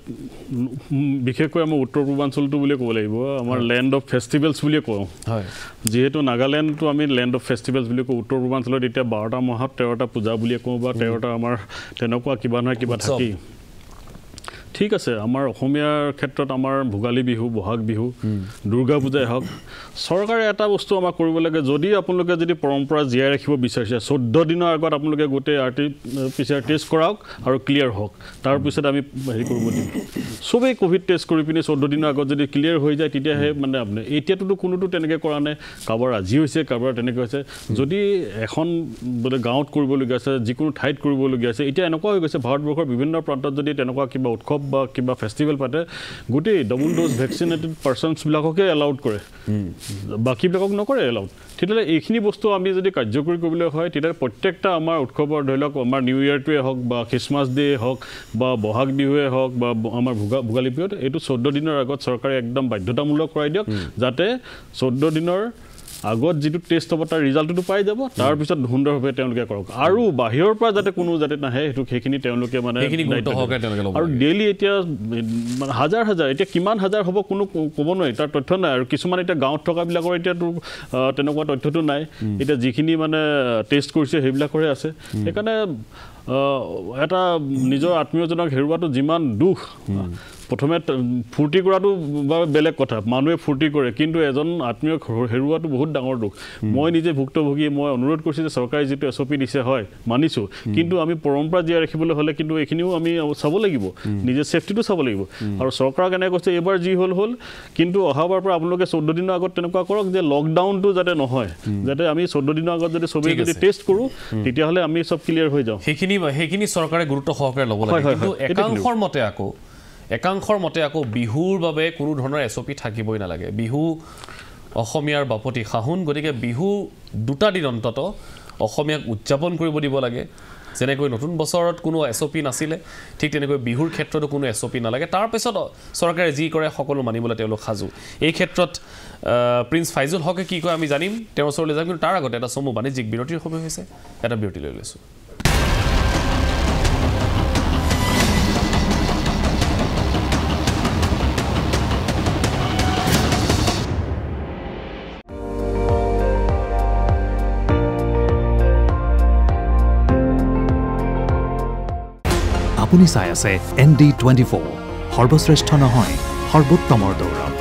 বিশেষকৈ আমাৰ উত্তৰ পূৰ্বাঞ্চলটো বুলিয়ে ক'ব লাগিব আমাৰ লেণ্ড অফ ফেষ্টিভেলছ বুলিয়ে কওঁ হয় যিহেতু নাগালেণ্ডটো আমি লেণ্ড অফ ফেষ্টিভেলছ বুলি কওঁ উত্তৰ পূৰ্বাঞ্চলত এতিয়া 12টা মাহত 13টা পূজা বুলিয়ে কওঁ বা 13টা আমাৰ তেনেকুৱা কিবা নহয় কিবা থাকেই ঠিক আছে আমাৰ অসমীয়াৰ ক্ষেত্ৰত আমাৰ ভোগালী বিহু বহাগ বিহু দুৰ্গা পূজাই হওক চৰকাৰে এটা বস্তু আমাক কৰিব লাগে যদি আপোনালোকে যদি পৰম্পৰা জীয়াই ৰাখিব বিচাৰিছে 14 দিনৰ আগত আপোনালোকে গোটেই RT-PCR টেষ্ট কৰাওক আৰু ক্লিয়াৰ হওক তাৰপিছত আমি হেৰি কৰিব দিম চবেই কোভিড টেষ্ট কৰি পিনে 14 দিনৰ আগত যদি ক্লিয়াৰ হৈ যায় তেতিয়াহে মানে আপুনি এতিয়াতো কোনোটো তেনেকৈ কৰা নাই কাৰোবাৰ আজি হৈছে কাৰোবাৰ তেনেকৈ হৈছে যদি এখন বোলে গাঁৱত কৰিবলগীয়া আছে যিকোনো ঠাইত কৰিবলগীয়া আছে এতিয়া এনেকুৱা হৈ গৈছে ভাৰতবৰ্ষৰ বিভিন্ন প্ৰান্তত যদি তেনেকুৱা কিবা উৎসৱ বা কিবা ফেষ্টিভেল পাতে গোটেই ডাবল ড'জ ভেকচিনেটেড পাৰ্চনছবিলাককে এলাউড কৰে বাকীবিলাকক নকৰে এলাউড তেতিয়াহ'লে এইখিনি বস্তু আমি যদি কাৰ্যকৰী কৰিবলৈ হয় তেতিয়া প্ৰত্যেকটা আমাৰ উৎসৱৰ ধৰি লওক আমাৰ নিউ ইয়েৰটোৱে হওক বা খ্ৰীষ্টমাছ ডে হওক বা বহাগ বিহুৱে হওক বা আমাৰ ভোগালী বিহুত এইটো 14 দিনৰ আগত চৰকাৰে একদম বাধ্যতামূলক কৰাই দিয়ক যাতে 14 দিনৰ আগত যিটো টেষ্ট হ'ব তাৰ ৰিজাল্টটো পাই যাব তাৰপিছত সুন্দৰভাৱে তেওঁলোকে কৰক আৰু বাহিৰৰ পৰা যাতে কোনো যাতে নাহে সেইখিনি তেওঁলোকে মানে আৰু ডেইলি এতিয়া মানে হাজাৰ এতিয়া কিমান হাজাৰ হ'ব কোনো ক'ব নোৱাৰি তাৰ তথ্য নাই আৰু কিছুমান এতিয়া গাঁৱত থকাবিলাকৰ এতিয়াতো তেনেকুৱা তথ্যটো নাই এতিয়া যিখিনি মানে টেষ্ট কৰিছে সেইবিলাকৰে আছে সেইকাৰণে এটা নিজৰ আত্মীয়জনক হেৰুৱাটো যিমান দুখ প্ৰথমে ফূৰ্তি কৰাটো বেলেগ কথা মানুহে ফূৰ্তি কৰে কিন্তু এজন আত্মীয়ক হেৰুৱাটো বহুত ডাঙৰ দুখ মই নিজে ভুক্তভোগী মই অনুৰোধ কৰিছোঁ যে চৰকাৰে যিটো SOP দিছে হয় মানিছোঁ কিন্তু আমি পৰম্পৰা জীয়াই ৰাখিবলৈ হ'লে কিন্তু এইখিনিও আমি চাব লাগিব নিজে ছেফটিটো চাব লাগিব আৰু চৰকাৰক এনেকৈ কৈছে এইবাৰ যি হ'ল কিন্তু অহাবাৰ পৰা আপোনালোকে 14 দিনৰ আগত তেনেকুৱা কৰক যে লকডাউনটো যাতে নহয় যাতে আমি 14 দিনৰ আগত যদি চবেই যদি টেষ্ট কৰোঁ তেতিয়াহ'লে আমি চব ক্লিয়াৰ হৈ যাওঁ সেইখিনি চৰকাৰে গুৰুত্ব সহকাৰে ল'ব লাগে কিন্তু একাংশৰ মতে আকৌ বিহুৰ বাবে কোনো ধৰণৰ SOP থাকিবই নালাগে বিহু অসমীয়াৰ বাপতি সাহোন গতিকে বিহু দুটা দিন অন্তত অসমীয়াক উদযাপন কৰিব দিব লাগে যেনেকৈ নতুন বছৰত কোনো SOP নাছিলে ঠিক তেনেকৈ বিহুৰ ক্ষেত্ৰতো কোনো SOP নালাগে তাৰপিছত চৰকাৰে যি কৰে সকলো মানিবলৈ তেওঁলোক সাজু এই ক্ষেত্ৰত প্ৰিন্স ফাইজুল হকে কি কয় আমি জানিম তেওঁৰ ওচৰলৈ যাম কিন্তু তাৰ আগতে এটা চমু বাণিজ্যিক বিৰতিৰ সময় হৈছে এটা বিৰতি লৈ লৈছোঁ আপুনি চাই আছে ND24 সৰ্বশ্ৰেষ্ঠ নহয় সৰ্বোত্তমৰ দৌৰত